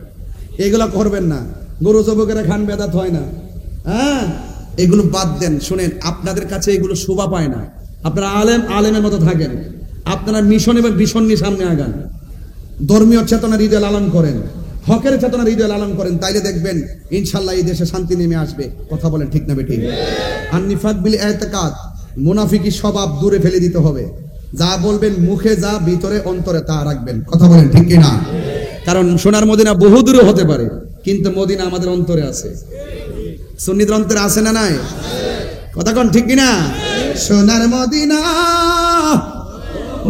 Speaker 1: এগুলা করবেন না। গরু জবাই খান বেদাত হয় না। হ্যাঁ, এগুলো বাদ দেন। শুনেন, আপনাদের কাছে এগুলো শোভা পায় না। আপনারা আলেমের মতো থাকেন, আপনারা মিশন এবং ভিশন নিয়ে সামনে আগান, ধর্মীয় চেতনা হৃদয় লালন করেন, হকের চেতনা হৃদয় লালন করেন, তাইলে দেখবেন ইনশাআল্লাহ এই দেশে শান্তি নেমে আসবে। কথা বলেন ঠিক না বেঠিক? আর নিফাক বিল ইতিকাদ, মুনাফিকি স্বভাব দূরে ফেলে দিতে হবে। যা বলবেন মুখে, যা ভিতরে অন্তরে তা রাখবেন। কথা বলেন ঠিক কিনা? কারণ সোনার মদিনা বহু দূরে হতে পারে, কিন্তু মদিনা আমাদের অন্তরে আছে। সুন্নিদের অন্তরে আছে না নাই? কথা কোন ঠিক কিনা? সোনার মদিনা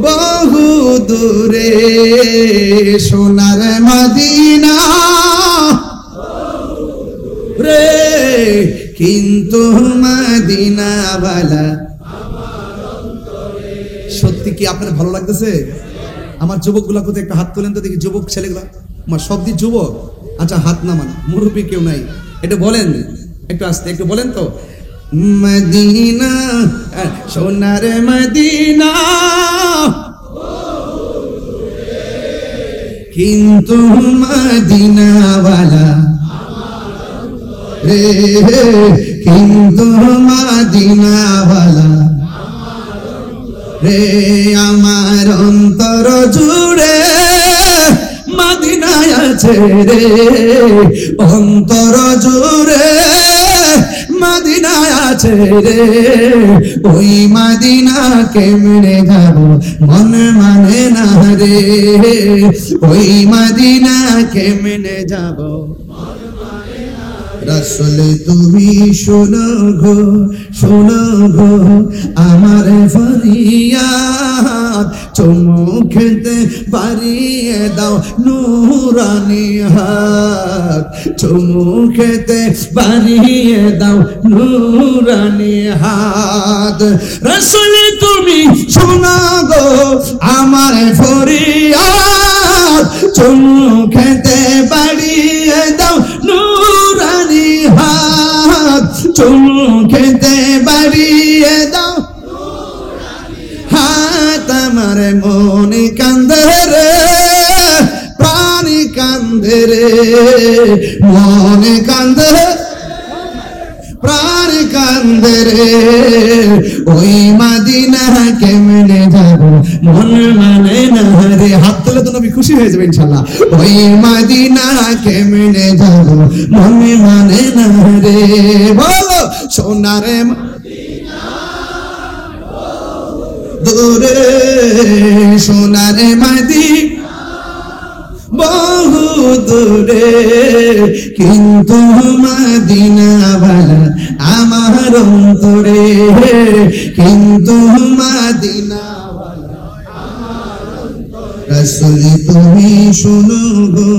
Speaker 1: বহু দূরে, সোনার মদিনা রে, কিন্তু মদিনা वाला। সত্যি কি আপনার ভালো লাগতেছে? আমার যুবকগুলা কোথায় একটা হাত তোলেন তো দেখি, যুবক ছেলেগুলা। আমার সব দিক যুবক। আচ্ছা, হাত নামান, মুরব্বী কেউ নাই, একটু বলেন, একটু আসতে, একটু বলেন তো। মদিনা, সোনার মদিনা, কিন্তু মদিনা वाला রে, কিন্তু মদিনা वाला রে, আমার অন্তর জুড়ে মদিনায় আছে রে, অন্তর জুড়ে মদিনায় আছে রে, ওই মদিনা কেমনে যাব মন মানে না রে, ওই মদিনা কেমনে যাব। রাসূল তুমি শোনো গো, শোনো গো আমার ফরিয়াদ, চুমুকেতে বাড়িয়ে দাও নূরানি হাত, চুমুকেতে বাড়িয়ে দাও নূরানি হাত। রাসূল তুমি শোনো গো আমার ফরিয়াদ, চুমুকেতে বাড়িয়ে দাও নূরানি হাত, চুমুকেতে বাড়িয়ে দাও হাত। আমার মন কান্দে রে, প্রাণ কান্দে রে, মন কান্দে, প্রাণ কান্দে রে, ওই মদিনা কেমনে যাব মন মানে না রে। হাত তুলে তো নবী খুশি হয়ে যাবে ইনশাআল্লাহ। ওই মদিনা কেমনে যাব মন মানে না রে, বলো সোনার মদিনা দূরে, সোনার মদিনা বহু দূরে, কিন্তু মদিনা वाला আমার অন্তরে, কিন্তু মদিনা वाला আমার অন্তরে। রাসূল তুমি শোনো গো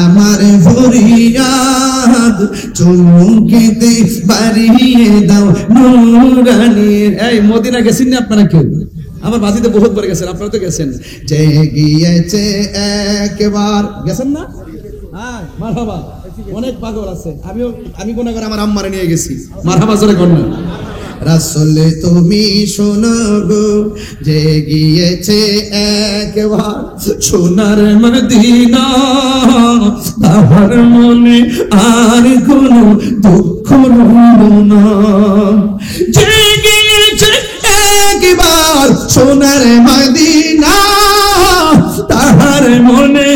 Speaker 1: আমার ফরিয়াদ, চুমুকেতে বাড়িয়ে দাও নূরানি। এই মদিনা গেছেন না আপনারা কেউ? আমার বাজিতে বহুত বার গেছেন, আপনারা তো গেছেন। যে গিয়েছে একবার, গেছেন না? হ্যাঁ, মারহাবা। অনেক পাগল আছে, আমি কোন করে আমার আম্মারে নিয়ে গেছি। মারহাবা জোরে কোন না। রাসূল তুমি শোনো গো যে গিয়েছে একবার সোনার মদিনা, তাহার মনে আর কোনো দুঃখ রইল না। যে গিয়েছে একবার সোনার মদিনা, তাহার মনে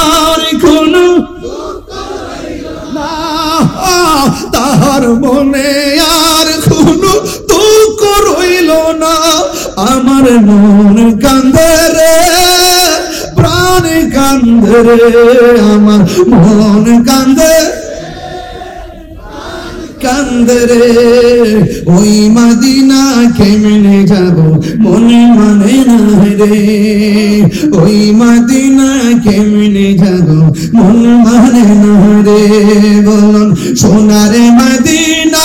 Speaker 1: আর কোনো দুঃখ রইল না, তাহার মনে আর কোনো দুঃখ রইল না। আমার মন কান্দে রে, প্রাণ কান্দে রে, আমার মন কান্দে কান্দে রে, ওই মদিনা কেমনে যাব মনে মানে না রে, ওই মদিনা কেমনে যাব মন মানে না রে, বলুন সোনার মদিনা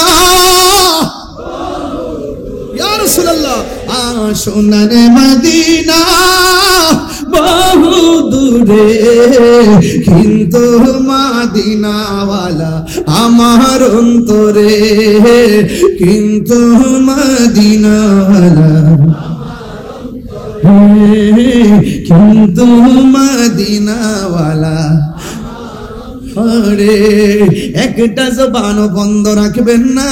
Speaker 1: ইয়া রাসূলুল্লাহ, সোনার মদিনা বহু দূরে, কিন্তু মদিনাওয়ালা আমার অন্তরে, কিন্তু মদিনাওয়ালা, কিন্তু মদিনাওয়ালা। আরে একটা জবানও বন্ধ রাখবেন না,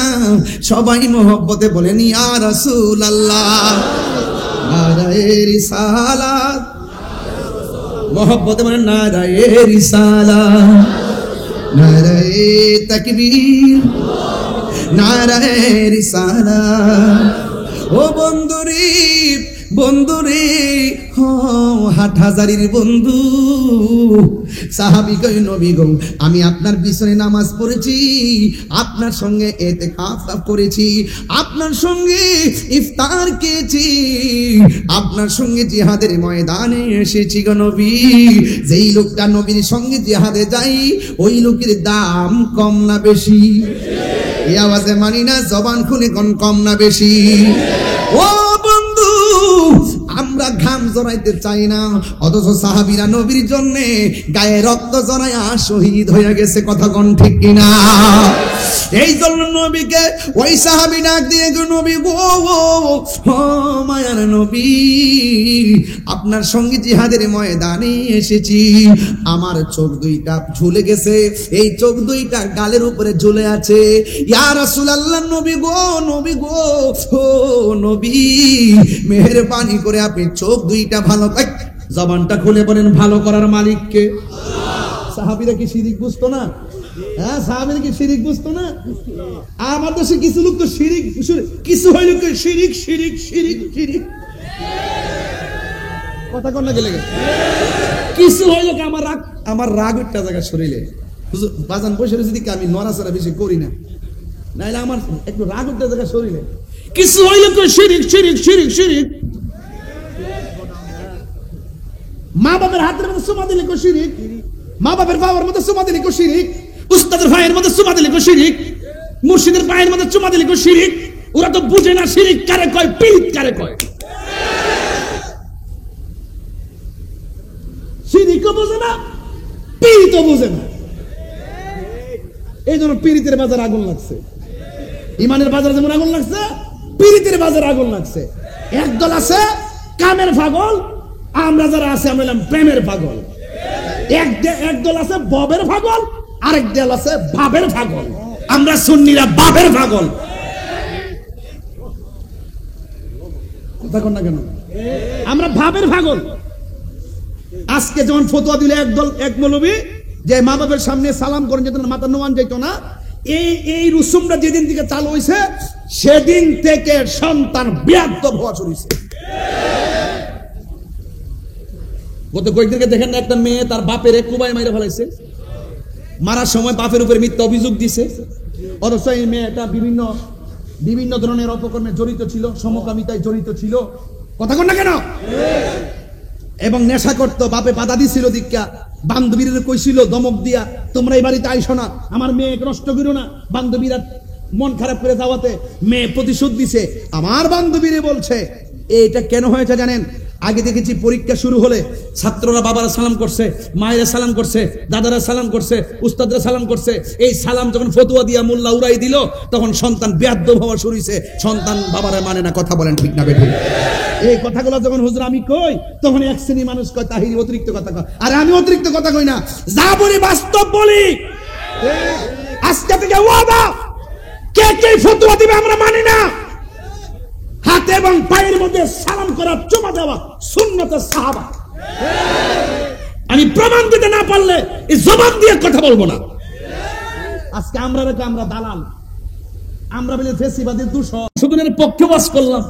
Speaker 1: সবাই মোহব্বতে বলেন ইয়া রাসূলুল্লাহ। নারায়ে রিসালাত, মোহব্বতে বলেন নারায়ে রিসালাত, নারায়ে তাকবীর, নারায়ে রিসালাত। ও বন্ধুরে, বন্ধুরে, হাটহাজারির বন্ধু সাহাবী কই নবী গো, আমি আপনার পিছনে নামাজ পড়েছি, আপনার সঙ্গে ইতিকাফ করেছি, আপনার সঙ্গে ইফতার খেয়েছি, আপনার সঙ্গে জিহাদের ময়দানে এসেছি গো নবী। যেই লোকটা নবীর সঙ্গে জিহাদে যাই, ওই লোকের দাম কম না বেশি? এই আওয়াজে মানি না, জবান খুলে কোন কম না বেশি? ও বন্ধু, আমরা ঘাম জড়াইতে চাই না, অথচ সাহাবীরা নবীর জন্য গায়ে রক্ত জড়াইয়া শহীদ হয়ে গেছে। কথা কোন ঠিক কিনা? এই জন্য নবীকে ওই সাহাবী ডাক দিয়ে গো, নবী গো, ও মায়ার নবী, আপনার সঙ্গে জিহাদের ময়দানে এসেছি, আমার চোখ দুইটা ঝুলে গেছে, এই চোখ দুইটা গালের উপরে ঝুলে আছে। ইয়া রাসূলুল্লাহ, নবী গো, নবী গো, ও নবী, মেহেরবানি করে আপনি চোখ দুইটা ভালো, জবানটা খুলে বলেন ভালো করার মালিক কে? সাহাবীরা কি শিরিক বুঝতো না? হ্যাঁ, সাহাবীরা কি শিরিক বুঝতো না? আমার দেশে কিছু লোক তো শিরিক, কিছু হইল শিরিক শিরিক শিরিক শিরিক, কথা কন না গেলে কিছু হইল কি আমার রাগ একটা জায়গা শরীরে বাজান বসে রয়েছে দিকে আমি নড়াচড়া বেশি করি না, নাইলে আমার একটু রাগ একটা জায়গা শরীরে কিছু হইল তো শিরিক শিরিক শিরিক শিরিক। মা বাবার হাতের মধ্যে চুমা দিলে কো শিরিক, মা বাবার বাবার মধ্যে চুমা দিলে কো শিরিক, উস্তাদের ভাইয়ের মধ্যে চুমা দিলে কো শিরিক, মুর্শিদের পায়ের মধ্যে চুমা দিলে কো শিরিক। ওরা তো বুঝে না শিরিক কারে কয়, পীড়িত কারে কয়। শিরিকও বোঝে না, পীড়িতও বোঝে না। এই জন্য পীড়িতের বাজার আগুন লাগছে, ইমানের বাজার যেমন আগুন লাগছে, পীড়িতের বাজার আগুন লাগছে। একদল আছে কামের পাগল, আমরা যারা আছে আমরা হলাম প্রেমের পাগল। একদল আছে ববের পাগল, আরেক দল আছে ভাবের পাগল। আমরা সুন্নিরা ভাবের পাগল। কথা কন না কেন? আমরা ভাবের পাগল। আজকে যখন ফতোয়া দিলে একদল, এক মৌলবী, যে মা বাবার সামনে সালাম করেন যেত না, মাথা নোয়ান যেত না, এই রুসুমটা যেদিন থেকে চালু হয়েছে সেদিন থেকে সন্তান বেয়াদব হওয়া শুরু হয়েছে। গত কয়েকদিনকে দেখেন না, একটা মেয়ে তার বাপের কুবাই মাইরা ফেলাইছে, মারার সময় বাপের উপরে মিথ্যা অভিযোগ দিছে, অথচ এই মেয়েটা বিভিন্ন ধরনের অপকর্মে জড়িত ছিল, সমকামিতায় জড়িত ছিল। কথা কন না কেন? এবং নেশা করতো, বাপে বাধা দিছিল, দীক্ষা বান্ধবীরা কইছিল দমক দিয়া, তোমরা এই বাড়িতে আইসো না, আমার মেয়ে নষ্ট করো না। বান্ধবীরা মন খারাপ করে যাওয়াতে মেয়ে প্রতিশোধ দিছে। আমার বান্ধবীরে বলছে এটা কেন হয়েছে জানেন? আগে দেখেছি পরীক্ষা শুরু হলে ছাত্ররা বাবারা সালাম করছে, মায়েরা সালাম করছে, দাদারা সালাম করছে, উস্তাদরা সালাম করছে। এই সালাম যখন ফতোয়া দিয়া মোল্লা উড়াই দিল, তখন সন্তান বেয়াদব হওয়া শুরু হয়েছে। সন্তান বাবারা মানে না। কথা বলেন ঠিক না বেঠিক? এই কথাগুলো যখন হুজুর আমি কই, তখন এক শ্রেণী মানুষ কয় তাহিরি অতিরিক্ত কথা কয়। আরে আমি অতিরিক্ত কথা কই না, যা বলি বাস্তব বলি। আজকে থেকে ওয়াদা, কে কে ফতোয়া দিবে আমরা মানি না। হাতে এবং পায়ের মধ্যে সালাম করা, চুমা দেওয়া সুন্নতে সাহাবা। আমি প্রমাণ দিতে না পারলে এই জবান দিয়ে কথা বলবো না। আজকে আমরা দালাল, আমরা বলে ফেসিবাদী দুশোর পক্ষে বাস করলাম,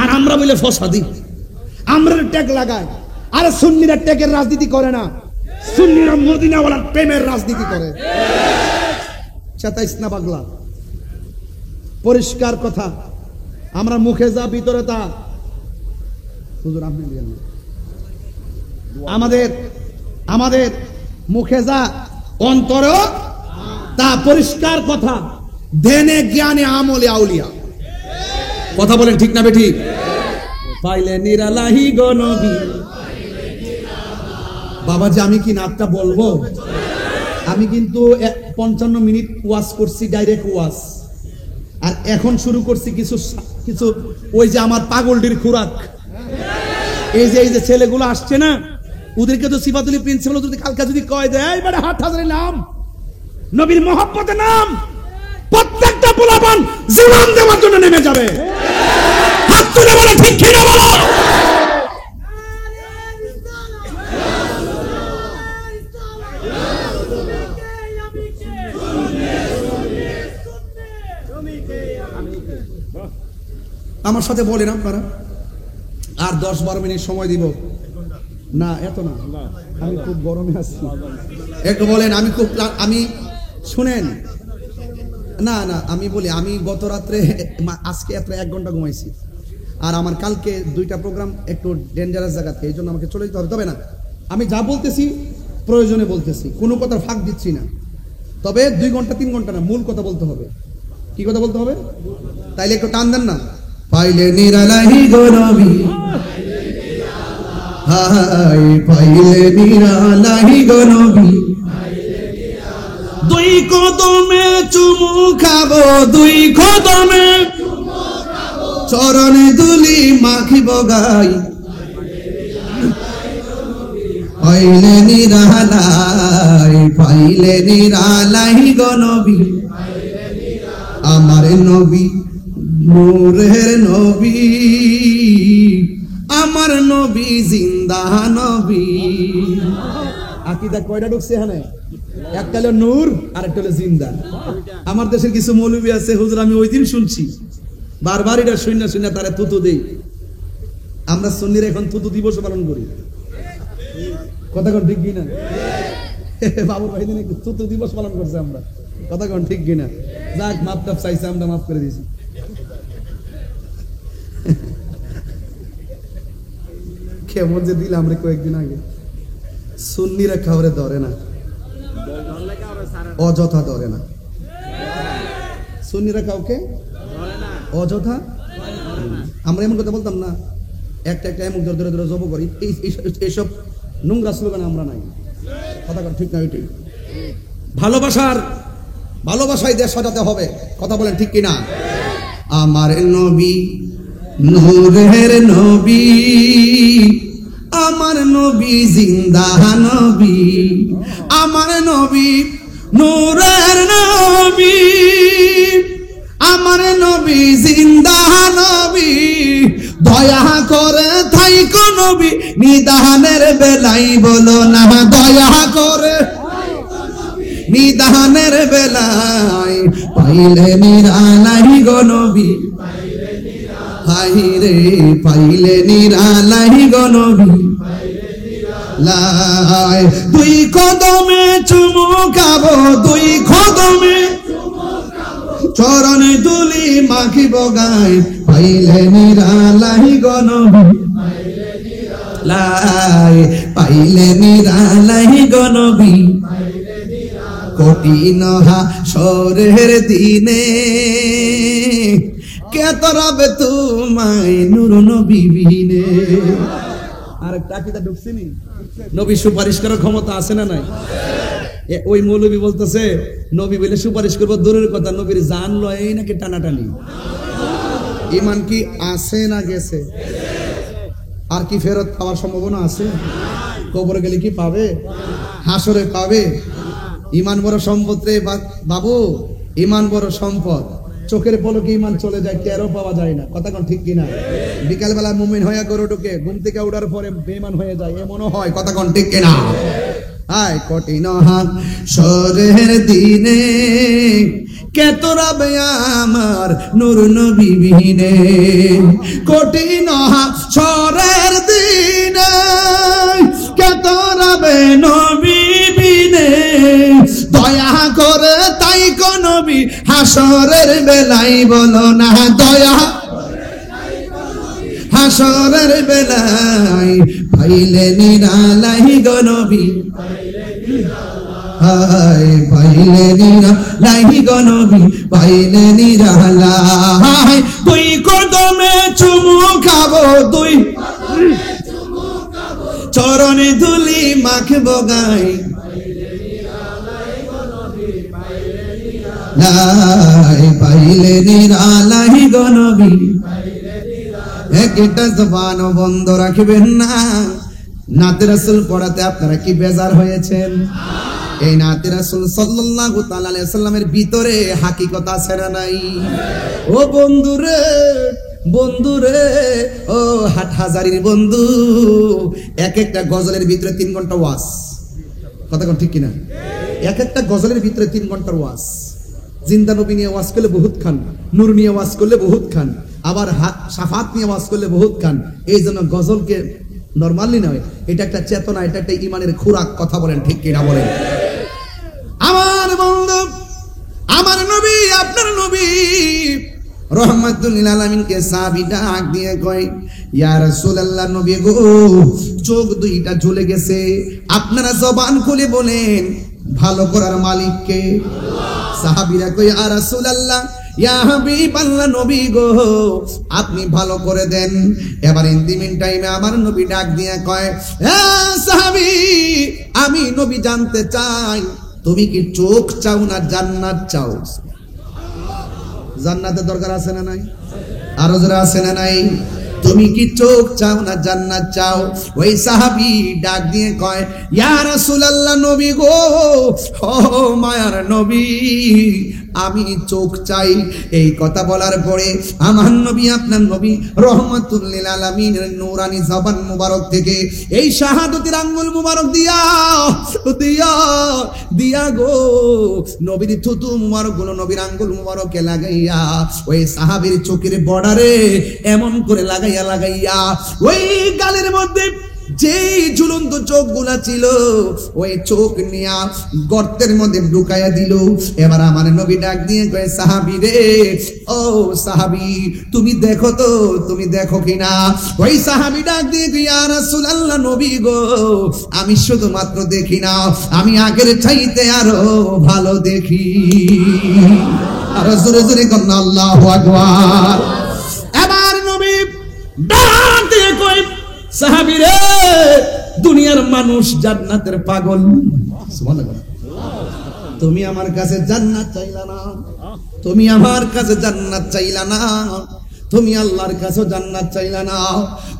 Speaker 1: আর আমরা বলে ফসাদি, আমরা ট্যাগ লাগাই। আরে সুন্নিরা ট্যাগের রাজনীতি করে না, সুন্নিরা মদিনাওয়ালার প্রেমের রাজনীতি করে। 27 না পাগলা, পরিষ্কার কথা, আমরা মুখে যা ভিতরে তা। হুজুর আপনি বলেন, আমাদের মুখে যা অন্তরে তা পরিষ্কার কথা। ধ্যানে জ্ঞানে আমলে আউলিয়া। কথা বলেন ঠিক না বেঠিক? পাইলে নিরালাহি গো নবী। বাবাজি আমি কি নাটটা বলবো? আমি কিন্তু 55 মিনিট ওয়াজ করছি, ডাইরেক্ট ওয়াজ। আর এখন শুরু করছি কিছু ওই যে আমার পাগলটির খুরাক। এই যে ছেলেগুলো আসছে না, ওদেরকে তো সিফাতুলি প্রিন্সিপাল যদি কালকে যদি কয় দেয় এবারে হাত হাজারের নাম, নবীর মহব্বতের নাম, প্রত্যেকটা পোলাপান জীবন দেওয়ার জন্য নেমে যাবে। হাত তুলে বলো ঠিক কি না বলো? আমার সাথে বলেন আপনারা। আর 10-12 মিনিট সময় দিব না, এত না, আমি খুব গরমে আছি। একটু বলেন, আমি শুনেন না আমি বলি, আমি গত রাত্রে আজকে 1 ঘন্টা ঘুমাইছি। আর আমার কালকে 2টা প্রোগ্রাম একটু ডেঞ্জারাস জায়গাতে, এই জন্য আমাকে চলে যেতে হবে। তবে না, আমি যা বলতেছি প্রয়োজনে বলতেছি, কোনো কথার ফাঁক দিচ্ছি না। তবে 2 ঘন্টা 3 ঘন্টা না, মূল কথা বলতে হবে। কি কথা বলতে হবে? তাইলে একটু টান দেন না। পাইলে নিরালাহি গো নবী, হাই পাইলে নিরালাহি গো নবী। 2 কদমে চুমু খাবো, 2 কদমে চরণে দুলি মাখিব গাই। পাইলে নিরালাহি গো নবী, আমার নবী নূরের নবী, আমার নবী জিন্দা নবী। আকীদা কয়টা ঢুকছে এখানে? একটা হলো নূর আর একটা হলো জিন্দা। আমার দেশের কিছু মৌলবী আছে, হুজুর আমি ওই দিন শুনছি, বারবার এটা শুনে তারা তুতু দেই। আমরা সুন্নিরা এখন তুতু দিবস পালন করি। কথা কোন ঠিক কিনা? বাবু ভাই দিন তুতু দিবস পালন করছে আমরা। কথা কোন ঠিক কিনা? যাক, মাপ টাপ চাইছে, আমরা মাফ করে দিয়েছি। কেমন যে দিলাম রে কয়েকদিন আগে। সুন্নিরা খাওয়ারে ধরে না, অযথা ধরে না। সুন্নিরা কাউকে অযথা, আমরা এমন কথা বলতাম না, একটা এমন ধরে ধরে জব করি, এইসব নোংরা স্লোগান আমরা নাই। কথা ঠিক না? ওইটাই ভালোবাসায় দেশ সাজাতে হবে। কথা বলেন ঠিক কিনা? আমার নবী নূরের নবী, আমার নবী জিন্দা নবী, আমার নবী নূরের নবী, আমার নবী জিন্দা নবী। দয়া করে থাইকো নবী, নিদানের বেলাই বলো না, দয়া করে নিদানের বেলায়। পাইলে নিরালাহি গো নবী, হাই রে পাইলে নিরালাহি গো নবী। 2 কদমে চুমু খাবো, 2 কদমে চরণে দুলি মাখিব গাই। পাইলে নিরালাহি গো নবী, পাইলে নিরালাহি গো নবী। কঠিন হাসরের দিনে কে তরাবে তোমায় নূর নবী বিনে। আরেকটা কিতা ঢুকছিনি, নবী সুপারিশ করার ক্ষমতা আছে না নাই? ওই মৌলবী বলতেছে নবী বলে সুপারিশ করবো, দূরের কথা নবীর জান লয় নাকি টানাটানি। ইমান কি আছে না গেছে? আর কি ফেরত পাওয়ার সম্ভাবনা আছে? কবরে গেলে কি পাবে? হাসরে পাবে। ইমান বড় সম্পদ রে বাবু, ইমান বড় সম্পদ। চোখের পলকে ইমান চলে যায়, টেরও পাওয়া যায় না। কথা কোন ঠিক কিনা? বিকালবেলা মুমিন হইয়া করে ঢুকে, ঘুম থেকে উঠার পরে বেঈমান হয়ে যায়, এমনও হয়। কথা কোন ঠিক কিনা? আয় কঠিন হাসরের দিনে কে তোরাবে আমার নূর নবী বিনে। কঠিন হাসরের দিনে কে তোরাবে নবী বিনে। দয়া করে তাই কো নবী হাসরের বেলায় বলো না দয়া, হাসরের বেলায় পাইলে নিরালাই গো নবী, হায় পাইলে নিরালাই গো নবী, পাইলে নিরালাই। দুই কদমে চুমু খাবো, দুই চরণে ধুলি মাখবো গাই, পাইলে নিরালাই গো নবী। একটা জবান বন্ধ রাখবেন না। নাতে রাসূল পড়াতে আপনারা কি বেজার হয়েছেন? এই নাতে রাসূল সাল্লাল্লাহু তাআলা আলাইহি সাল্লামের ভিতরে হাকিকত আছে না নাই? ও বন্ধুরে, বন্ধুরে, ও হাটহাজারির বন্ধু, এক একটা গজলের ভিতরে 3 ঘন্টা ওয়াজ। কথা কোন ঠিক কিনা? এক একটা গজলের ভিতরে 3 ঘন্টার ওয়াজ। জিন্দা নবী নিয়ে ওয়াজ করলে বহুত খান, নূর নিয়ে ওয়াজ করলে বহুত খান, আবার শাফাত নিয়ে ওয়াজ করলে বহুত খান। এই জন্য গজলকে নরমালি নয়, এটা একটা চেতনা, এটা একটা ইমানের খোরাক। কথা বলেন ঠিক কিনা বলেন? আমার বন্ধু, আমার নবী, আপনার নবী রহমাতুল লিল আলামিনকে সাহাবী ডাক দিয়ে কয়, ইয়া রাসূলুল্লাহ, নবী গো, চোখ দুইটা জ্বলে গেছে, আপনারা জবান খুলে বলেন ভালো করার মালিক কে? সাহাবীরা কয়, ইয়া রাসূলুল্লাহ, ইয়া হাবিবাল্লাহ, নবী গো, আপনি ভালো করে দেন। এবার ইন দি মিন টাইমে আমার নবী ডাক দিয়ে কয়, হে সাহাবী, আমি নবী জানতে চাই, তুমি কি চোখ চাও না জান্নাত চাও? জান্নাতের দরকার আছে না নাই? আরো যারা আছে না নাই? তুমি কি চোখ চাও না জান্নাত চাও? ওই সাহাবী ডাক দিয়ে কয়, ইয়া রাসূলুল্লাহ, নবী গো, ও মায়ার নবী, আমি চোখ চাই। এই কথা বলার পরে আমার নবী, আপনার নবী রহমাতুল লিল আলামিনের নূরানি জবান মুবারক থেকে এই শাহাদাতের আঙ্গুল মুবারক দিয়া দিয়া দিয়া গো নবীর থুতু মুবারক গুলো নবীর আঙ্গুল মুবারকে লাগাইয়া ওই সাহাবীর চোখের বর্ডারে এমন করে লাগাইয়া লাগাইয়া ওই গালের মধ্যে যে ঝুলন্ত চোখগুলা ছিল ওই চোখ নিয়া গর্তের মধ্যে ঢুকাইয়া দিল। এবার আমার নবী ডাক দিয়ে কয়, সাহাবী রে, ও সাহাবী, তুমি দেখো তো, তুমি দেখো কিনা? ওই সাহাবী ডাক দিয়ে কয়, ইয়া রাসূলুল্লাহ, নবী গো, আমি শুধুমাত্র দেখি না, আমি আগের চাইতে আরো ভালো দেখি। আর জোরে জোরে কন্না আল্লাহু আকবার। এবার নবী ডাক দিয়ে কয়, সাহাবী রে, দুনিয়ার মানুষ জান্নাতের পাগল, সুবহানাল্লাহ, তুমি আমার কাছে জান্নাত চাইলা না, তুমি আমার কাছে জান্নাত চাইলা না, তুমি আল্লাহর কাছে জান্নাত চাইলা না,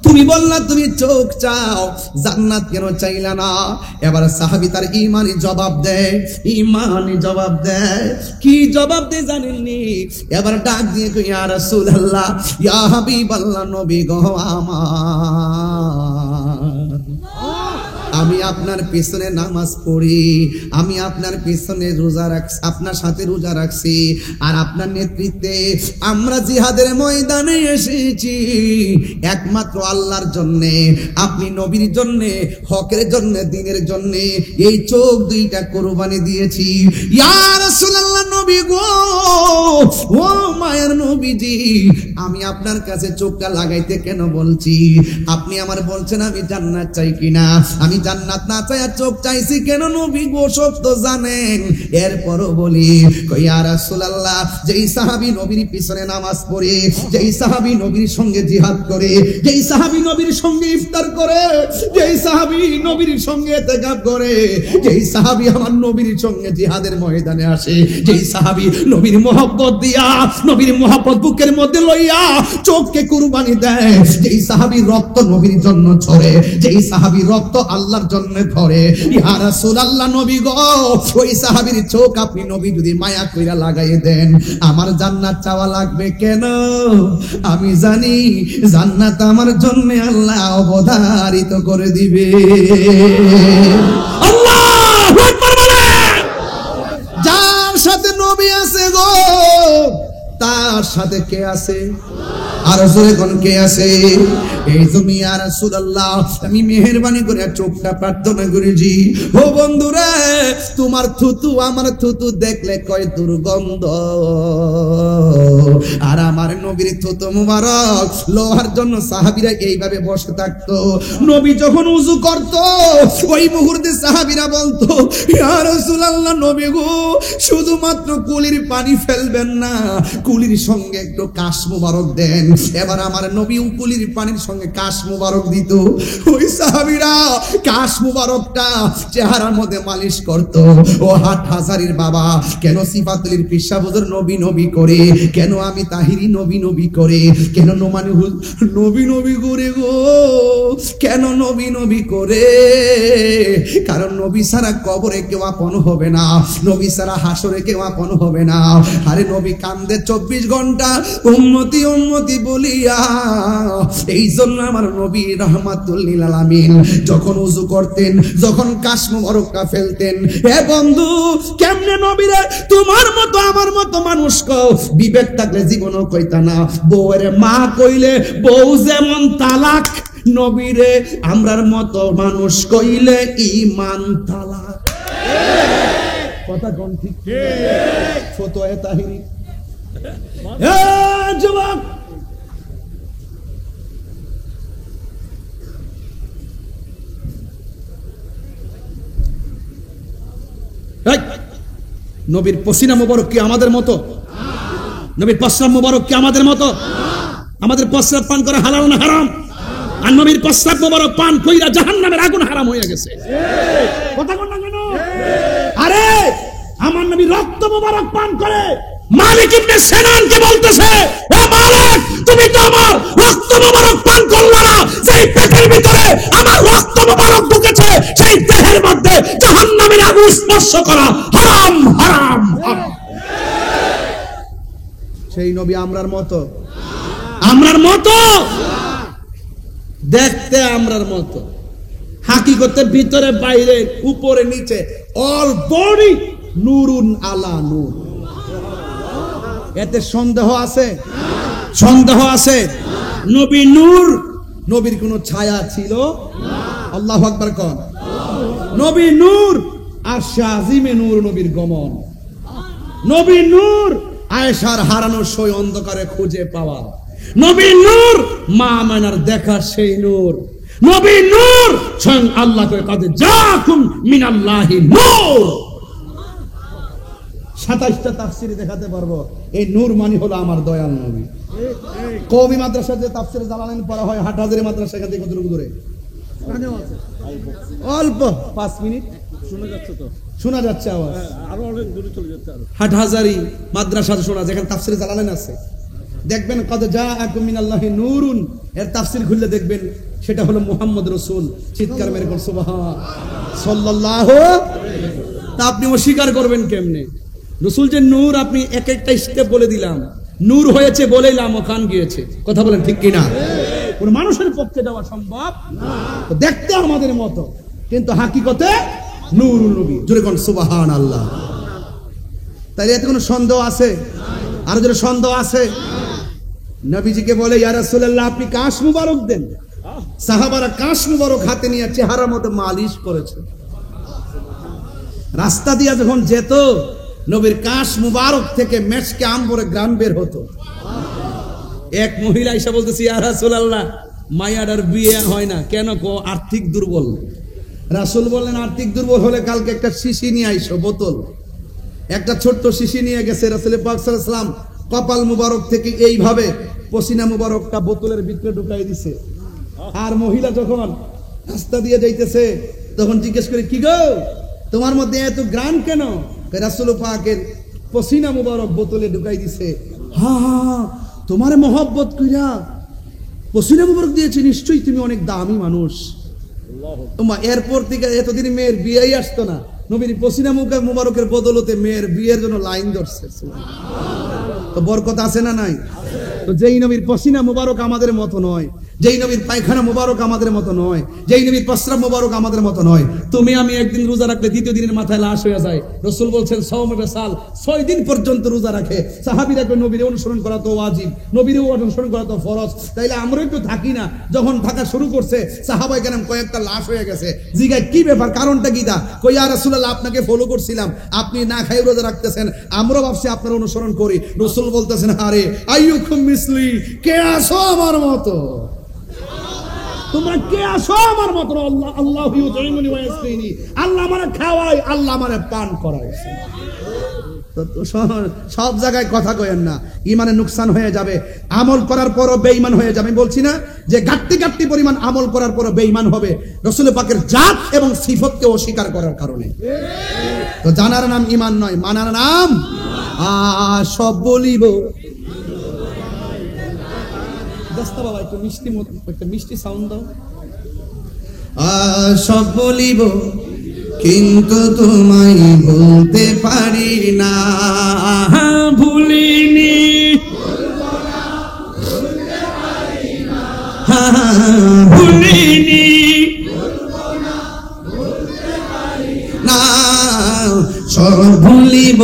Speaker 1: তুমি বললা তুমি চোখ চাও, জান্নাত কেন চাইলা না? এবার সাহাবী তার ঈমানি জবাব দেয়, ঈমানি জবাব দেয়। কি জবাব দেয় জানেননি? এবার ডাক দিয়ে কই, ইয়া রাসূলুল্লাহ, ইয়া হাবিবাল্লাহ, নবী গো আমার, আমি আপনার পেছনে নামাজ পড়ি, আমি আপনার পেছনে রোজা রাখছি, আপনার সাথে রোজা রাখছি, আর আপনার নেতৃত্বে আমরা জিহাদের ময়দানে এসেছি একমাত্র আল্লাহর জন্য, আপনি নবীর জন্য, হকের জন্য, দ্বীনের জন্য এই চোখ দুইটা কুরবানি দিয়েছি। ইয়া রাসূলুল্লাহ, নবী গো, ও মায়ের নবীজি, আমি আপনার কাছে চোখটা লাগাইতে কেন বলছি? আপনি আমার বলছেন আমি জান্নাত চাই কিনা, আমি জান্নাত না চাই আর চোখ চাইছি কেন? নবী গো সব তো জানেন, এরপরও বলি, ইয়া রাসূলুল্লাহ, যেই সাহাবী নবীর পিছনে নামাজ পড়ে, যেই সাহাবী নবীর সঙ্গে জিহাদ করে, যেই সাহাবী নবীর সঙ্গে ইফতার করে, যেই সাহাবী নবীর সঙ্গে ইতিকাফ করে, যেই সাহাবী আমার নবীর সঙ্গে জিহাদের ময়দানে আসে, যেই সাহাবী নবীর মহব্বত দিয়া, নবীর মহব্বত বুকের মধ্যে লইয়া চোখকে কুরবানি দেয়, যেই সাহাবী রক্ত নবীর জন্য ঝরে, যেই সাহাবী রক্ত আল্লাহর জন্য ধরে, ইয়া রাসূলুল্লাহ, নবী গো, ওই সাহাবীর চোখ আপনি নবী যদি মায়া কইরা লাগাই দেন, আমার জান্নাত চাওয়া লাগবে কেন? আমি জানি জান্নাত আমার জন্য আল্লাহ অবধারিত করে দিবে। আল্লাহু আকবার বলেন। যার সাথে নবী আছে গো, তার সাথে কে আছে? আর জোরে কোন কে আছে? এই তুমি ইয়া রাসূলুল্লাহ, আমি মেহেরবানি করে চোখটা প্রার্থনা করেছি, ও বন্ধুরা তোমার থুতু আমার থুতু দেখলে কয় দুর্গন্ধ, আর আমার নবীর থুতু মুবারক লোহার জন্য সাহাবীরা এইভাবে বসে থাকতো। নবী যখন উযু করত ওই মুহূর্তে সাহাবীরা বলতো, ইয়া রাসূলুল্লাহ নবী গো শুধুমাত্র কুলির পানি ফেলবেন না, কুলির সঙ্গে একটু কাশ মুবারক দেন। এবার আমার নবী কুলির পানির সঙ্গে কাশ মুবারক দিত। ওই সাহাবীরা কাশ মুবারকটা চেহারার মধ্যে মালিশ করত। ও হাটহাজারীর বাবা, কেন সিফাতুল পিসা হুজুর নবী নবী করে, কেন আমি তাহিরি নবী নবী করে, কেন নোমানি নবী নবী করে গো, কেন নবী নবী করে? কারণ নবী ছাড়া কবরে কেউ আপন হবে না, নবী ছাড়া হাসরে কেউ আপন হবে না। আরে নবী কান্দে 24 ঘন্টা উম্মতি উম্মতি বলিয়া। এই জন্য আমার নবী রাহমাতুল লিল আলামিন যখন ওযু করতেন, যখন কাশ মুবারকটা ফেলতেন, হে বন্ধু কেমনে নবীরে তোমার মতো আমার মতো মানুষ কও, বিবেক থাকলে জীবনও কইতা না। বউয়ের মা কইলে বউ যেমন তালাক, নবীরে আমরার মতো মানুষ কইলে ঈমান তালাক। কথা কোন ঠিক? ফতোয়া তাহিরি। এ যুবক, নবীর পসিনা মুবারক কি আমাদের মতো? নবীর প্রস্রাব মুবারক কি আমাদের মতো? আমাদের প্রস্রাব পান করা হালাল না হারাম? আর নবীর প্রস্রাব মুবারক পান কইরা জাহান্নামের আগুন হারাম হয়ে গেছে। কথা কোন না কেন? আরে আমার নবী রক্ত মুবারক পান করে মালিক ইবনে সিনানকে বলতেছে, ও মালিক তুমি তো আমার রক্ত মুবারক পান করলা না, সেই পেটের ভিতরে আমার রক্ত মুবারক ঢুকেছে, সেই দেহের মধ্যে জাহান্নামের আগুন স্পর্শ করা হারাম হারাম হারাম। সেই নবী আমরার মতো? আমরার মতো দেখতে, আমরার মতো হাকিকতে ভিতরে বাইরে উপরে নিচে অল বডি নূরুন আলা নূর। এতে সন্দেহ আছে? সন্দেহ আছে? নবী নূর, নবীর কোন ছায়া ছিল? আল্লাহু আকবার কোন? নবী নূর, আরশে আজিমে নূর নবীর গমন। নবী নূর, আয়েশার হারানো সই অন্ধকারে খুঁজে পাওয়া। নবী নূর, মা আমেনার দেখা সেই নূর। নবী নূর, স্বয়ং আল্লাহ কয়ে কাজে জাকুম মিনাল্লাহি নূর। 27টা তাফসীরে দেখাতে পারবো এই নূর মানে হলো আমার দয়াল নবী। কওমি মাদ্রাসায় যে তাফসীরে জালালাইন পড়া হয় হাটহাজারী মাদ্রাসা এখান থেকে কতটুকু দূরে? অল্প 5 মিনিট শোনা যাচ্ছে, তো শোনা যাচ্ছে আওয়াজ, আরো অনেক দূরে চলে যাচ্ছে। হাটহাজারী মাদ্রাসা শোনা, যেখানে তাফসীরে জালালাইন আছে, দেখবেন কদ জাআকুম মিনাল্লাহি নূরুন, এর তাফসীর খুললে দেখবেন সেটা হলো মুহাম্মদ রাসূল। চিৎকার মেরে কোন সুবহান সাল্লাল্লাহু। তা আপনি অস্বীকার করবেন কেমনে? রাসূল যে নূর, আপনি এক একটা স্টেপ বলে দিলাম, নূর হয়েছে বলেই লামকান গিয়েছে। কথা বলেন ঠিক কিনা? কোন মানুষের পক্ষে দেওয়া সম্ভব না। দেখতে আমাদের মতো কিন্তু হাকিকতে নূরুল নবী। জোরে কোন সুবহানাল্লাহ। তাই এতে কোনো সন্দেহ আছে? আর যদি সন্দেহ আছে, নবীজিকে বলে ইয়া রাসূলুল্লাহ আপনি কাশ মুবারক দেন। সাহাবারা কাশ মুবারক হাতে নিয়ে চেহারার মধ্যে মালিশ করেছে। রাস্তা দিয়ে যখন যেত, নবীর কাশ মুবারক থেকে মেশকে আম্বরে গ্রাম বের হতো। এক মহিলা এসে বলতেছে, ইয়া রাসূলুল্লাহ মায়াডার বিয়ে হয় না কেন? কো আর্থিক দুর্বল। রাসূল বললেন, আর্থিক দুর্বল হলে কালকে একটা শিশি নিয়ে আইসো, বোতল। একটা ছোট্ট শিশি নিয়ে গেছে। রাসূল পাক সাল্লাল্লাহু আলাইহি ওয়াসাল্লাম কপাল মুবারক থেকে এইভাবে পসিনা মুবারকটা বোতলের ভিতরে ঢুকাই দিছে। আর মহিলা যখন রাস্তা দিয়ে যাইতেছে তখন জিজ্ঞেস করে, কি গো তোমার মধ্যে এত গ্রাম কেন? রাসূল পাকের পসিনা মুবারক বোতলে ঢুকাই দিছে। হ্যাঁ হ্যাঁ, তোমার মহব্বত কইরা পসিনা মুবারক দিয়েছে, নিশ্চয়ই তুমি অনেক দামি মানুষ। তোমার এরপর থেকে এতদিন মেয়ের বিয়েই আসতো না, নবীর পসিনা মুবারকের বদলতে মেয়ের বিয়ের জন্য লাইন ধরছে। তো বরকত আছে না নাই? তো যেই নবীর পসিনা মুবারক আমাদের মতো নয়, যেই নবীর পায়খানা মুবারক আমাদের মতো নয়, যেই নবীর প্রস্রাব মুবারক আমাদের মতো নয়, তুমি আমি একদিন রোজা রাখলে দ্বিতীয় দিনের মাথায় লাশ হয়ে যায়। রাসূল বলছেন সাওমে বিসাল, 6 দিন পর্যন্ত রোজা রাখে সাহাবীরা। নবীর অনুসরণ করা তো ওয়াজিব, নবীর অনুসরণ করা তো ফরজ, তাইলে আমরা একটু থাকি না। যখন থাকা শুরু করছে সাহাবায়ে কেরাম কয়েকটা লাশ হয়ে গেছে, জিগায় কি ব্যাপার, কারণটা কি? দা কই ইয়া রাসূলুল্লাহ, আপনাকে ফলো করছিলাম, আপনি না খাই রোজা রাখতেছেন, আমরা ভাবছি আপনার অনুসরণ করি। রাসূল বলতেছেন, আরে আইয়ুকুম মিসলি, কে আসো আমার মতো, তোমরা কে আসো আমার মতো? আল্লাহ আল্লাহু ইউতিমুনি ওয়া ইয়াসকিনি, আল্লাহ আমারে খাওয়ায়, আল্লাহ আমারে পান করায়। সব জায়গায় কথা কয়েন না, ইমানে নুকসান হয়ে যাবে, আমল করার পরও বেঈমান হয়ে যাবে। আমি বলছি না যে গাট্টি পরিমাণ আমল করার পরও বেঈমান হবে রাসূল পাকের জাত এবং সিফতকে অস্বীকার করার কারণে। তো জানার নাম ঈমান নয়, মানার নাম। সব বলিব দস্তা বাবা, একটু মিষ্টি মত, একটা মিষ্টি সাউন্ড দাও। সব বলিব কিন্তু তোমায় বলতে পারি না, ভুলিনি, ভুলিনি না, সব ভুলিব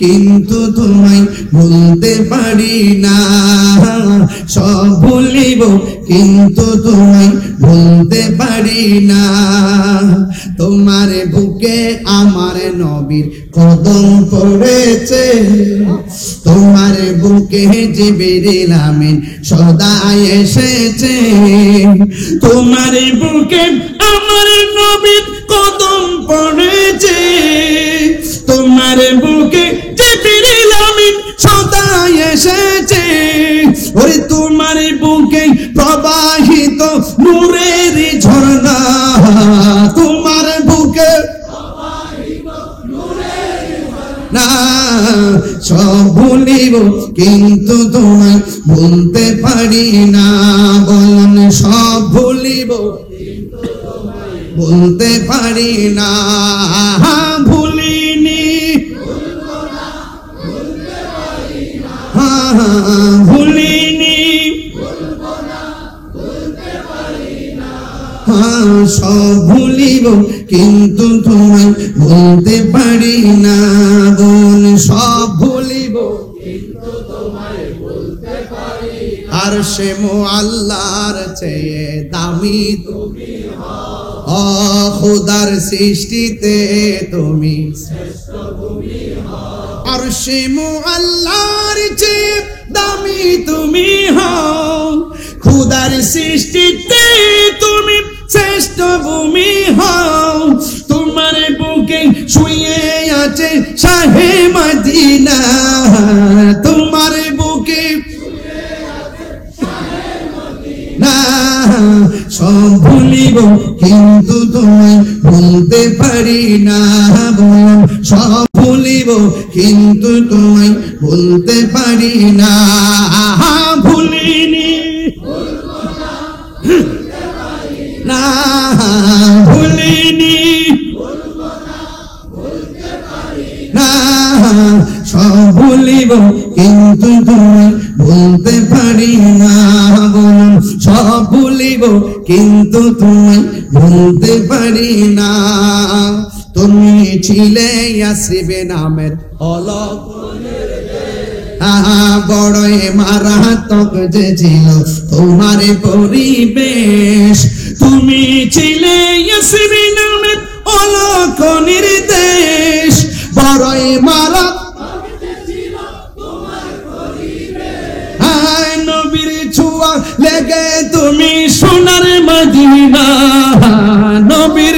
Speaker 1: কিন্তু তোমায় বলতে পারি না, সব ভুলিব কিন্তু তোমায় বলতে পারি না। তোমার বুকে আমার নবীর কদম পড়েছে, তোমার বুকে জিবরিল আমিন সদা এসেছে, তোমার বুকে আমার নবীর কদম পড়েছে, তোমার বুকে জিবরিল আমিন সদা এসেছে, ওরে তোমার বুকে প্রবাহিত নূরের ঝর্ণা, তোমার বুকে না, সব ভুলিব কিন্তু তোমায় বলতে পারি না, বলুন সব ভুলিব বলতে পারি না, ভুলিনি, ভুলিনি, সব ভুলিব কিন্তু তোমায় বলতে পারি না, বোন সব ভুলিব কিন্তু তোমায় বলতে পারি না। আর সে মুআল্লার চেয়ে দামি তুমি হও, খোদার সৃষ্টিতে তুমি শ্রেষ্ঠ তুমি হও, আর সে মুআল্লার চেয়ে দামি তুমি হও, খোদার সৃষ্টিতে তুমি শ্রেষ্ঠ ভূমি হও, তোমার বুকে শুয়ে আছে শাহে মদিনা, তোমার বুকে না, সব ভুলিব কিন্তু তোমায় বলতে পারি না, বলুন সব ভুলিব কিন্তু তোমায় বলতে পারি না, ভুলিনি না, ভুলিনি না, সব ভুলিব কিন্তু তোমায় বলতে পারি না, বলুন সব ভুলিব কিন্তু তোমায় বলতে পারি না। তুমি ছিলে ইয়াসরিবে নামের অলক, বড়ই মারাত্মক যে ছিল তোমার পরিবেশ, তুমি ছিলে ইয়াসরিবে নামের অলক নির্দেশ, বড়ই মারাত্মক যে ছিল তোমার পরিবেশ, নবীর ছোঁয়া লেগে তুমি সোনার মদিনা, নবীর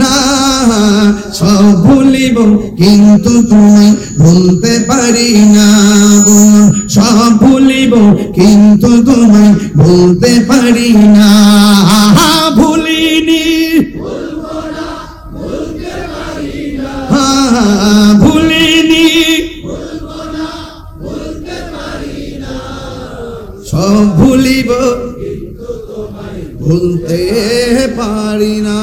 Speaker 1: না, সব ভুলিব কিন্তু তোমায় বলতে পারি না, সব ভুলিব কিন্তু তোমায় বলতে পারি না, ভুলিনি, ভুলিনি, সব ভুলিব ভুলতে পারি না।